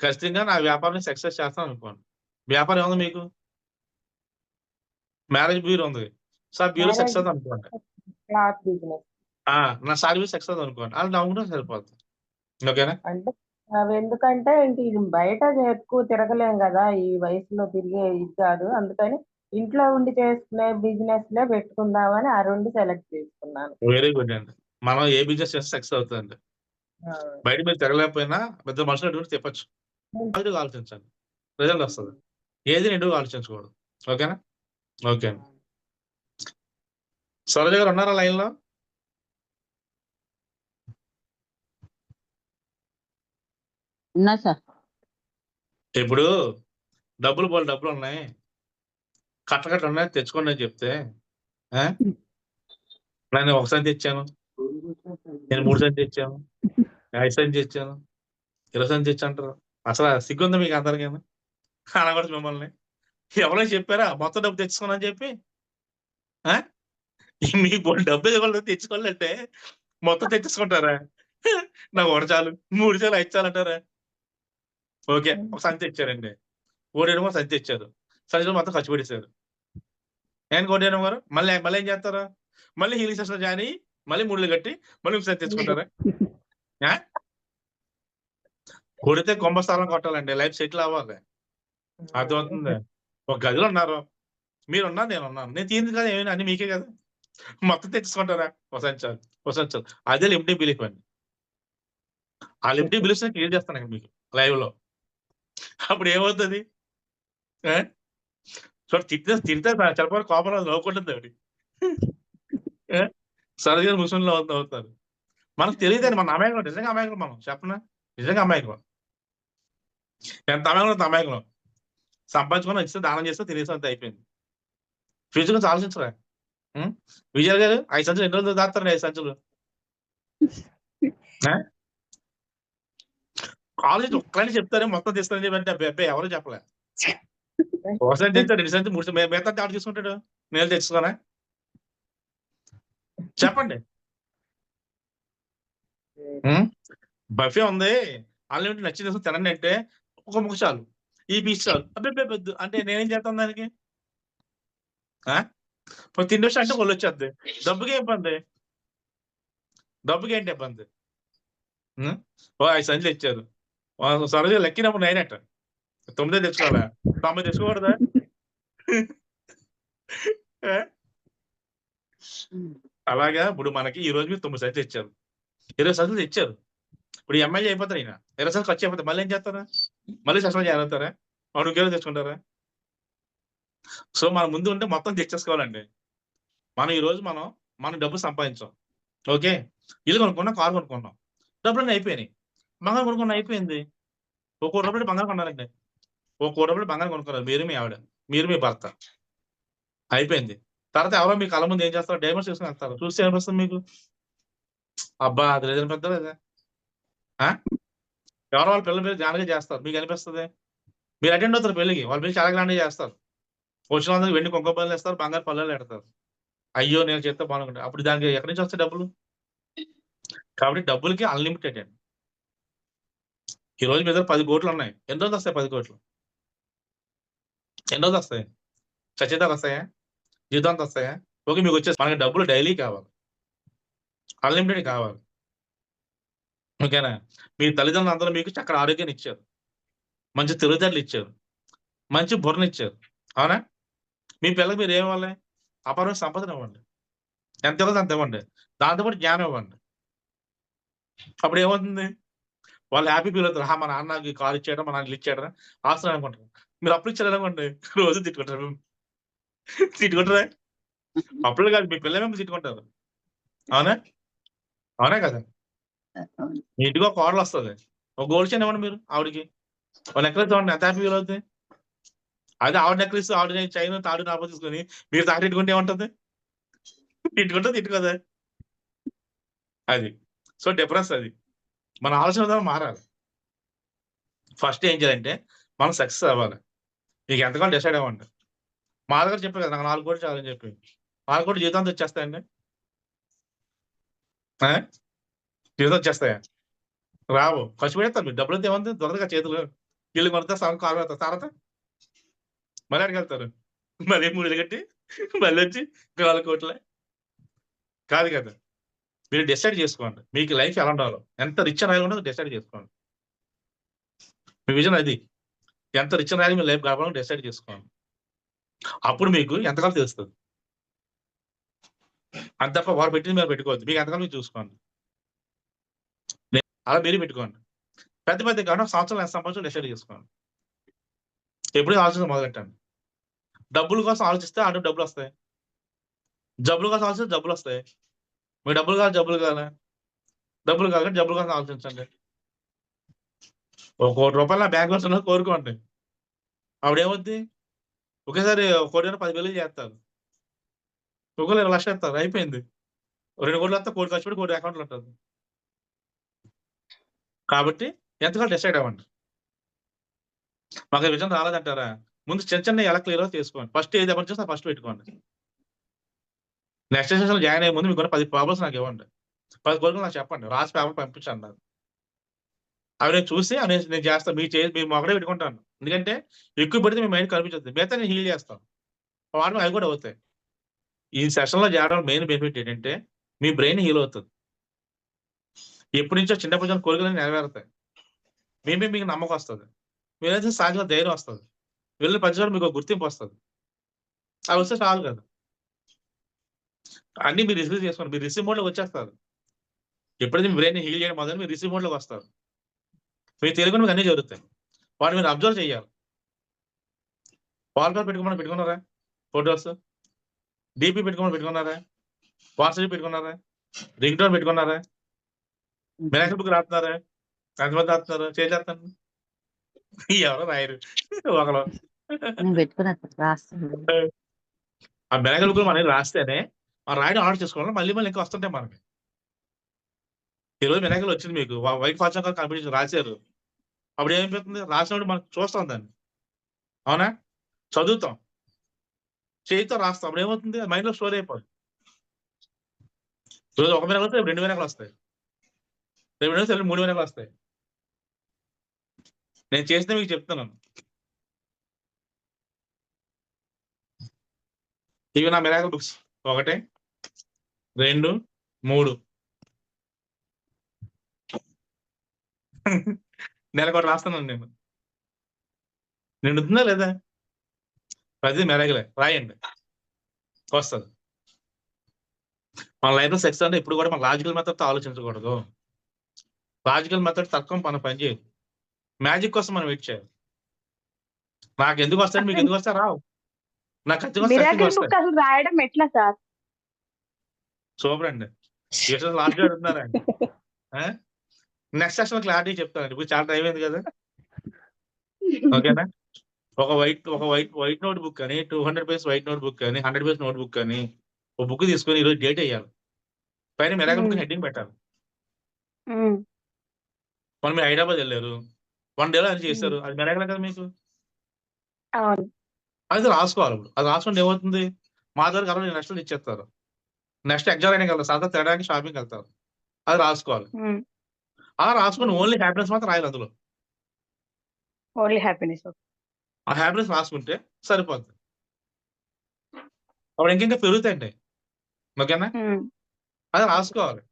ఖచ్చితంగా నా వ్యాపారాన్ని సక్సెస్ చేస్తాను అనుకోండి. వ్యాపారం ఏముంది మీకు? మ్యారేజ్ బ్యూరో ఉంది. సో, ఆ బ్యూరో మ్యారేజ్ సక్సెస్ అనుకోండి. క్లాత్ బిజినెస్ నా సర్వీస్ సక్సెస్ అనుకోండి. అలా నమ్ముకుంటే సరిపోతుంది. ఓకేనా? అంటే అవి ఎందుకంటే ఇంక ఇది బయట ఎక్కువ తిరగలేం కదా ఈ వయసులో తిరిగే ఇది కాదు అందుకని ఇంట్లో ఉండి చేసుకునే బిజినెస్ లే పెట్టుకుందామని ఆ రెండు సెలెక్ట్ చేసుకున్నాను. వెరీ గుడ్ అండి. మనం ఏ బిజినెస్ చేస్తే సక్సెస్ అవుతుందండి. ఆ, బయట మీరు తిరగలేకపోయినా పెద్ద మనుషులు ఎటువంటి తిప్పొచ్చు. పాజిటివ్‌గా ఆలోచించండి. రిజల్ట్ వస్తది. ఏది నెగెటివ్‌గా ఆలోచించకూడదు. ఓకేనా? ఓకే అండి. సరోజ గారు ఉన్నారా లైన్‌లో? ఉన్నా సార్. ఇప్పుడు బోలెడు డబ్బులున్నాయి. కట్టకట్టున్నాయి తెచ్చుకోండి అని చెప్తే ఆ! నేను ఒకసారి తెచ్చాను. నేను 3 సార్లు తెచ్చాను. ఐసెన్స్ తెచ్చాను, ఇరసెన్స్ తెచ్చి అంటారు. అసలు సిగ్గుందా మీకు అందరికీ? అనకూడదు మిమ్మల్ని. ఎవరో చెప్పారా మొత్తం డబ్బు తెచ్చుకోనని చెప్పి? మీకు బోల్డు డబ్బు ఇవ్వాలి తెచ్చుకోవాలంటే మొత్తం తెచ్చేసుకుంటారా? నాకు 1 చాలు, 3 చాలు, 5 చాలు అంటారా? ఓకే. ఒక సంచి తెచ్చారండి. కోడేమో సంచి తెచ్చారు. సంచిలో మొత్తం ఖర్చు పెట్టేశారు. ఏంటి కోడేయడం గారు మళ్ళీ మళ్ళీ ఏం చేస్తారు? మళ్ళీ హీలింగ్ సెషన్‌లో జాయిన్ అయ్యి, మళ్ళీ ముడులు కట్టి, మళ్ళీ సంచి తెచ్చుకుంటారా? కొడితే కుంభస్థలం కొట్టాలండి. లైఫ్ సెటిల్ అవ్వాలి. అర్థమవుతుందా? ఒక గదిలో ఉన్నారు. మీరున్నారు, నేనున్నాను. నేను తీరింది కదా ఏమైనా అన్ని మీకే కదా! మొత్తం తెచ్చేసుకుంటారా? ఓ సంచి చాలు, ఓ సంచి చాలు. అదే లిమిటింగ్ బిలీఫ్ అండి. ఆ లిమిటింగ్ బిలీఫ్స్‌ని క్లియర్ చేస్తాను మీకు లైవ్‌లో. అప్పుడు ఏమవుతది? సో తిడితే చెప్పని కోపంలో నవ్వుకుంటుంది ఆవిడ. సరదాగా ముసుగులో నవ్వుతారు. మనకు తెలియదండి. మన అమాయకులం, నిజంగా అమాయకులం మనం చెప్పనా? నిజంగా అమాయకులం. ఎంత అమాయకులం అంత అమాయకులం. సంపాదించుకొని ఇస్తే దానం చేస్తే తినేసి అంతే అయిపోయింది. ఫ్యూచర్ గురించి ఆలోచించరా? విజయ్ గారు 5 సంచులు ఎన్ని రోజులు దాస్తారండి 5 సంచులు? ఆలోచించి ఒక్కళ్ళని చెప్తారే మొత్తం తీస్తారని చెప్పంటే అబ్బాయి ఎవరు చెప్పలే. ఒకసారి తెచ్చాడు, 2 సంచులు, 3 మిగతా ఆడు తీసుకుంటాడు. నేను తెచ్చుకోనా? చెప్పండి. బఫే ఉంది, అన్లిమిటెడ్ నచ్చింది తినండి అంటే ఒక ముక్క చాలు, ఈ పీస్ చాలు. అబ్బాయి వద్దు అంటే నేనేం చేస్తాను దానికి? తిండి వచ్చి అంటే ఒళ్ళు వచ్చేద్ది. డబ్బుకి ఏం ఇబ్బంది? డబ్బుకి ఏంటి ఇబ్బంది? ఓ 5 సంచులు ఇచ్చారు. సరదాగా లెక్కినప్పుడు 9 అట్ట 9 తెచ్చుకోవాలా? 9 తెచ్చుకోకూడదా? అలాగా ఇప్పుడు మనకి ఈ రోజు మీరు 9 సంచులు ఇచ్చారు, 20 సంచులు తెచ్చారు. ఇప్పుడు ఎమ్మెల్యే అయిపోతారు ఈయన. 20 సంచులు ఖర్చు అయిపోతాయి. మళ్ళీ ఏం చేస్తారా? మళ్ళీ సెషన్‌లో జాయిన్ అవుతారా? ఇంకేదో తెచ్చుకుంటారా? సో మన ముందు ఉంటే మొత్తం తెచ్చేసుకోవాలండి. మనం ఈ రోజు మనం డబ్బు సంపాదించాం. ఓకే. ఇల్లు కొనుక్కున్నాం, కారు కొనుక్కున్నాం. డబ్బులన్నీ అయిపోయినాయి. బంగారం కొనుక్కున్నాం, అయిపోయింది. ఒక ₹1,00,00,000 బంగారం కొన్నారండి. ఒక ₹1,00,00,000 బంగారం కొనుక్కున్నారు. మీరు, మీ ఆవిడ, మీరు, మీ భర్త. అయిపోయింది. తర్వాత ఎవరో మీ కళ్ళ ముందు ఏం చేస్తారు? డైవర్స్ చేసుకొని వెళ్తారు. చూస్తే ఏమనిపిస్తుంది మీకు? అబ్బా! అది లేదనిపిద్దా లేదా? ఎవరో వాళ్ళ పిల్లల పేరు గ్రాండ్‌గా చేస్తారు. మీకు అనిపిస్తది? మీరు అటెండ్ అవుతారు పెళ్ళికి. వాళ్ళ పెళ్లి చాలా గ్రాండ్‌గా చేస్తారు. వచ్చిన వాళ్ళందరికి వెండి కుంకుమ బదులు ఇస్తారు, బంగారు పళ్ళాలు ఎడతారు. అయ్యో! నేను చేస్తే బాగుండు. అప్పుడు దానికి ఎక్కడి నుంచి వస్తాయి డబ్బులు? కాబట్టి డబ్బులకి అన్‌లిమిటెడ్ అండి. ఈ రోజు మీ దగ్గర 10,00,00,000 ఉన్నాయి. ఎన్ని రోజులు వస్తాయి 10,00,00,000? ఎన్ని రోజులు వస్తాయి? చచ్చేదాకా వస్తాయా? జీవితాంతం వస్తాయా? ఓకే. మీకు వచ్చేసి మనకి డబ్బులు డైలీ కావాలి. అన్‌లిమిటెడ్ కావాలి. ఓకేనా? మీ తల్లిదండ్రులు అందరూ మీకు చక్కటి ఆరోగ్యాన్ని ఇచ్చారు. మంచి తెలివితేటలు ఇచ్చారు. మంచి బుర్రనిచ్చారు. అవునా? మీ పిల్లలకి మీరు ఏమివ్వాలి? అపారమైన సంపదనివ్వండి. ఎంత ఇవ్వాలో అంత ఇవ్వండి. దాంతో పాటు జ్ఞానం ఇవ్వండి. అప్పుడు ఏమవుతుంది? వాళ్ళు హ్యాపీ ఫీల్ అవుతారు. మా నాన్న నాకు ఈ కార్ ఇచ్చాడు, మా నాన్న ఇల్లు ఇచ్చాడురా, ఆస్తులు అనుకుంటారు. మీరు అప్పులు ఇచ్చారనుకోండి, రోజు తిట్టుకుంటారు. తిట్టుకుంటారా? అప్పులు కాదు, మీ పిల్లలు మిమ్మల్ని తిట్టుకుంటారు. అవునా? అవునా కదా? మీ ఇంటికి ఒక కోడలొస్తది. ఒక గోల్డ్ చైన్ ఇవ్వండి మీరు ఆవిడకి. ఒక నెక్లెస్ ఇవ్వండి. ఎంత హ్యాపీ ఫీల్ అవుద్ది? అదే ఆవిడ నెక్లెస్, ఆవిడ చైన్, తాడు నాప తీసుకొని మీరు తాకట్టుకుంటే ఏముంటది? తిట్టుకుంటా, తిట్టుకోదా? అది. సో డిఫరెన్స్ అది. మన ఆలోచన విధానం మారాలి. ఫస్ట్ ఏం చేయాలంటే మనం సక్సెస్ అవ్వాలి. మీకు ఎంతకాలం డిసైడ్ అవ్వండి. మా దగ్గర చెప్పారు కదా, నాకు 4 కోట్లు చాలని చెప్పి. 4 కోట్లు జీవితాంతం వచ్చేస్తాయండి? జీవితం వచ్చేస్తాయా? రావు. ఖర్చు పెడతారు మీరు. డబ్బులైతే ఏముంది? దొరకదుగా చేతులు. ఇల్లు కొడతా, సగం కారు పెడతారు. తర్వాత మళ్ళీ ఎక్కడికెళ్తారు? మళ్ళీ 3 ఇళ్ళు కట్టి మళ్ళీ వచ్చి 4 కోట్లే? కాదు కదా! మీరు డిసైడ్ చేసుకోండి. మీకు లైఫ్ ఎలా ఉండాలో, ఎంత రిచ్ అండ్ రాయల్ ఉండదో డిసైడ్ చేసుకోండి. మీ విజన్ అది. ఎంత rich and royal me life కావాలో డిసైడ్ చేసుకోండి. అప్పుడు మీకు ఎంతకాలం తెలుస్తది. అంత తప్ప వాడు పెట్టింది మీరు పెట్టుకోవద్దు. మీకు ఎంతకాలం మీరు చూసుకోండి. అలా మీరు పెట్టుకోండి. పెద్ద పెద్ద కాకుండా సంవత్సరాలు ఎంత సంపాదించాలో డిసైడ్ చేసుకోండి. ఎప్పుడూ ఆలోచించడం మొదలెట్టండి. డబ్బుల కోసం ఆలోచిస్తే అటు డబ్బులొస్తాయి. జబ్బుల కోసం ఆలోచిస్తే జబ్బులొస్తాయి. మీకు డబ్బులు కావాలి, జబ్బులు కావాలా? డబ్బులు కావాలి కాబట్టి జబ్బుల కోసం ఆలోచించండి. ఒక ₹1,00,00,000 నా బ్యాంక్‌లో ఉంటుందని కోరుకోండి. అప్పుడేమవుద్ది? ఒకేసారి 1,00,00,000 10,000 చేస్తారు. ఒక్కోళ్ళు 20,00,000 ఇస్తారు. అయిపోయింది. 2,00,00,000 వస్తే 1,00,00,000 ఖర్చు పెట్టి 1,00,00,000 అకౌంట్‌లో ఉంటది. కాబట్టి ఎంతకాలం డిసైడ్ అవ్వండి. మాకు విజన్ రాలేదంటారా, ముందు చిన్న చిన్న ఎలా క్లియర్ చేసుకోండి. ఫస్ట్ ఏది ఎమర్జెన్సీ ఫస్ట్ పెట్టుకోండి. నెక్స్ట్ సెషన్ జాయిన్ అయ్యే ముందు మీకు 10 ప్రాబ్లమ్స్ నాకు ఇవ్వండి. 10 కోరికలు నాకు చెప్పండి. రాసి పేపర్ పంపించండి నాకు. అవి నేను చూసి అవి నేను చేస్తాను. మీరు మొగడే పెట్టుకుంటాను. ఎందుకంటే ఎక్కువ పెడితే మీ మైండ్ కనిపించదు. మిగతా నేను హీల్ చేస్తాను. వాటి అవి కూడా అవుతాయి. ఈ సెషన్లో చేరడం మెయిన్ బెనిఫిట్ ఏంటంటే మీ బ్రెయిన్ హీల్ అవుతుంది. ఎప్పటి నుంచో చిన్నప్పటి నుంచి కోరికలు నెరవేరుతాయి. మీకు నమ్మకం వస్తుంది. మీరైతే సాయంత్రం ధైర్యం వస్తుంది. వెళ్ళిన ప్రతిసారి మీకు గుర్తింపు వస్తుంది. అవి వస్తే చాలు కదా. అన్ని మీరు రిసీవ్ చేసుకోండి. మీరు రిసీవ్ మోడ్లోకి వచ్చేస్తారు. ఎప్పుడైతే మీ బ్రెయిన్ హీల్ చేయడం మొదలు మీరు రిసీవ్ మోడ్లోకి వస్తారు. మీ తెలుగుని మీకు అన్నీ జరుగుతాయి. వాటిని మీరు అబ్జర్వ్ చేయాలి. వాల్పేపర్ పెట్టుకున్నారా? ఫొటోస్ డీపీ పెట్టుకున్నారా? వాట్సాప్ పెట్టుకున్నారా? రింగ్ టోన్ పెట్టుకున్నారా? మిరాకిల్ బుక్ రాస్తున్నారా? ఎంతమంది రాస్తున్నారు? చేస్తాను ఎవరో రాయరు ఒకరు. ఆ మిరాకిల్ బుక్ మనకి రాస్తేనే మనం రాయడం ఆర్డర్ చేసుకోవాలి. మళ్ళీ ఇంకా వస్తుంటాయి మనకి. ఈరోజు మిరాకిల్ వచ్చింది మీకు, వైట్ ఫార్చ్యూన్ కాంపిటీషన్ రాశారు. అప్పుడు ఏమైపోతుంది? రాసినప్పుడు మనం చూస్తాం దాన్ని. అవునా? చదువుతాం, చేయితో రాస్తాం. అప్పుడు ఏమవుతుంది? మైండ్లో స్టోర్ అయిపోతుంది. ఈరోజు ఒక మిరాకిల్ వస్తే 2 మిరాకిల్ వస్తాయి. 2 మిరాకిల్స్ 3 మిరాకిల్ వస్తాయి. నేను చేస్తే మీకు చెప్తున్నాను. ఇవి నా మిరాకిల్ బుక్స్. 1 2 3 నెలకొకటి రాస్తున్నాను నేను. నిండుతుందా లేదా? ప్రతి మిరాకిలే రాయండి, వస్తుంది. మన లైఫ్లో సెక్స్ అంటే ఇప్పుడు కూడా మన లాజికల్ మెథడ్తో ఆలోచించకూడదు. లాజికల్ మెథడ్ తర్కం మనం పనిచేయదు. మ్యాజిక్ కోసం మనం వెయిట్ చేయాలి. నాకు ఎందుకు వస్తాయి, మీకు ఎందుకు వస్తా రావు. నాకు ఖచ్చితంగా మిరాకిల్ బుక్ అసలు రాయడం ఎట్లా సార్? సూపర్ అండి. లాస్ట్ అడుగుతున్నారండి. నెక్స్ట్ సెషన్ క్లారిటీ చెప్తానండి. ఇప్పుడు చాలా టైం అయింది కదా. ఓకేనా? ఒక వైట్ నోట్ బుక్ అని 200 పేజెస్ వైట్ నోట్ బుక్ అని 100 పేజెస్ నోట్ బుక్ అని ఒక బుక్ తీసుకొని ఈరోజు డేట్ వేయాలి. పైన మిరాకిల్ బుక్ హెడ్డింగ్ పెట్టాలి. మీరు హైదరాబాద్ వెళ్ళారు, 1 డేలో అది చేశారు, అది మిరాకిల్ కదా మీకు. అది రాసుకోవాలి. ఇప్పుడు అది రాసుకుంటే ఏమవుతుంది? మా దగ్గర 60 లక్షలు ఇచ్చేస్తారు. నెక్స్ట్ ఎగ్జామ్ అయినా వెళ్తారు, సాయంత్రం తినడానికి షాపింగ్కి వెళ్తారు. అది రాసుకోవాలి. అలా రాసుకుని ఓన్లీ హ్యాపీనెస్ మాత్రం రాయాలి. అందులో ఓన్లీ హ్యాపీనెస్. ఆ హ్యాపీనెస్ రాసుకుంటే సరిపోద్ది. అప్పుడు ఇంకా పెరుగుతాయండి. ఓకేనా? అది రాసుకోవాలి.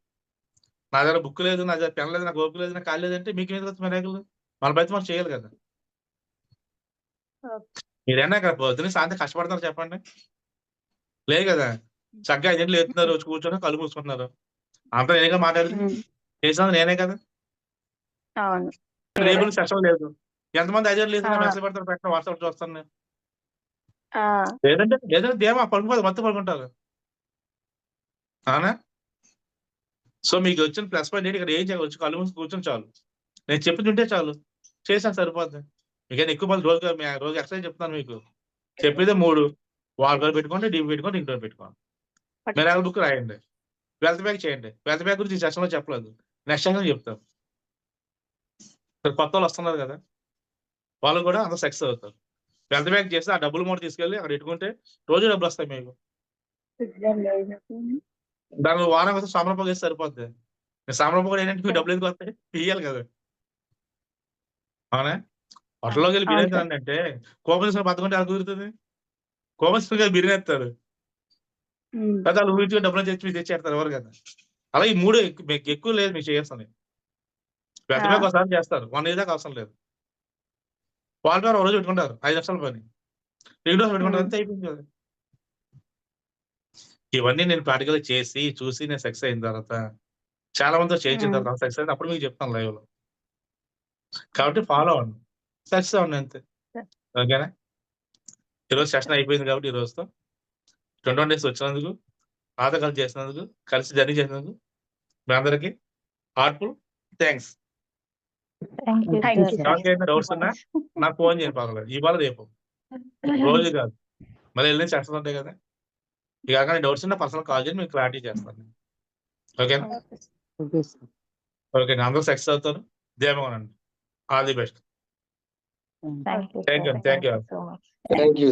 నా దగ్గర బుక్ లేదు, నా దగ్గర పెన్ లేదు, నాకు ఓపిక లేదు, నాకు కాలేదు అంటే మీకు ఏది మిరాకిల్? మన ప్రయత్నం మనం చేయాలి కదా. మీరైనా ఇక్కడ పొద్దున్న సాయంత్రం కష్టపడతారు చెప్పండి? లేదు కదా. చక్కగా 5 గంటలు ఎత్తున్నారు, వచ్చి కూర్చొని కళ్ళు మూసుకుంటున్నారు. అంతా నేనే మాట్లాడింది, చేసినది నేనే కదా. రేపు సెషన్ లేదు. ఎంతమంది 5 గంటలు వేసిన మెసేజ్ పెడతారు, పెట్టిన వాట్సాప్ చూస్తాను నేను. లేదంటే దేమా పడుకోదు, మొత్తం పడుకుంటారు. అవునా? సో మీకు వచ్చిన ప్లస్ పాయింట్ ఏంటి? ఇక్కడ ఏం చేయవచ్చు? కళ్ళు మూసి కూర్చొని చాలు. నేను చెప్తుంటే చాలు, చేసాను సరిపోద్ది. మీకైనా ఎక్కువ మంది రోజు ఎక్సర్సైజ్ చెప్తాను మీకు. చెప్పేదే 3 వాల్ పెట్టుకోండి, డీపీ పెట్టుకోండి, రింగ్ టోన్ పెట్టుకోండి. మిరాకిల్ బుక్ రాయండి. వెల్త్ బ్యాక్ చేయండి. వెల్త్ బ్యాక్ గురించి ఈ సెషన్లో చెప్పలేదు, నెక్స్ట్ సెషన్ చెప్తాను. కొత్త వాళ్ళు వస్తున్నారు కదా, వాళ్ళు కూడా అందరూ సక్సెస్ అవుతారు. వెల్త్ బ్యాక్ చేస్తే ఆ డబ్బులు మూట తీసుకెళ్ళి అక్కడ పెట్టుకుంటే రోజు డబ్బులు వస్తాయి మీకు. దాని వారం కోసం సామరపం చేస్తే సరిపోద్ది. సామరపం కూడా ఏంటంటే మీకు డబ్బులు ఎందుకు వస్తాయి? ఇయ్యాలి కదా. అవునా? హోటల్లోకి వెళ్ళి బిర్యానీ తినండి, కోపం తీసుకుని బతుకుంటే అది కుదురుతుంది. కోపం తీసుకుని బిర్యానీ ఎత్తారు కదా, వాళ్ళు ఊరికి డబ్బులు తెచ్చేస్తారు ఎవరు కదా. అలా ఈ 3 ఎక్కువ లేదు మీకు చేయాల్సింది. వెల్త్ బ్యాక్ ఒకసారి చేస్తారు, 1 ఇయర్ దాకా అవసరం లేదు. వాల్పేపర్ ఒక రోజు పెట్టుకుంటారు, 5 నిమిషాల పని. రింగ్ టోన్ పెట్టుకుంటారు, అంతే అయిపోయింది కదా. ఇవన్నీ నేను ప్రాక్టికల్ చేసి చూసి నేను సక్సెస్ అయిన తర్వాత చాలా మందితో చేయించిన తర్వాత సక్సెస్ అయింది. అప్పుడు మీకు చెప్తాను లైవ్ లో. కాబట్టి ఫాలో అవ్వండి, సక్సెస్ అవ్వండి అంతే. ఓకేనా? ఈరోజు సెషన్ అయిపోయింది కాబట్టి ఈ రోజుతో 21 డేస్ వచ్చినందుకు, నాతో కలిసి చేసినందుకు, కలిసి జర్నీ చేసినందుకు మీ అందరికి హార్ట్ఫుల్ థ్యాంక్స్. ఎవరికైనా డౌట్స్ ఉన్నా నాకు ఫోన్ చేయండి, పర్వాలేదు. ఇవాళ రేపు రోజు కాదు, మళ్ళీ వెళ్ళిన సెషన్స్ ఉంటాయి కదా. ఇక డౌట్స్ ఉన్నా పర్సనల్ కాల్ చేసి మీకు క్లారిటీ చేస్తాను. ఓకేనా? ఓకే, అందరూ సక్సెస్ అవుతారు. ధైర్యంగా ఉండండి. All the best. Thank you thank you sir. Thank you so much. Thank you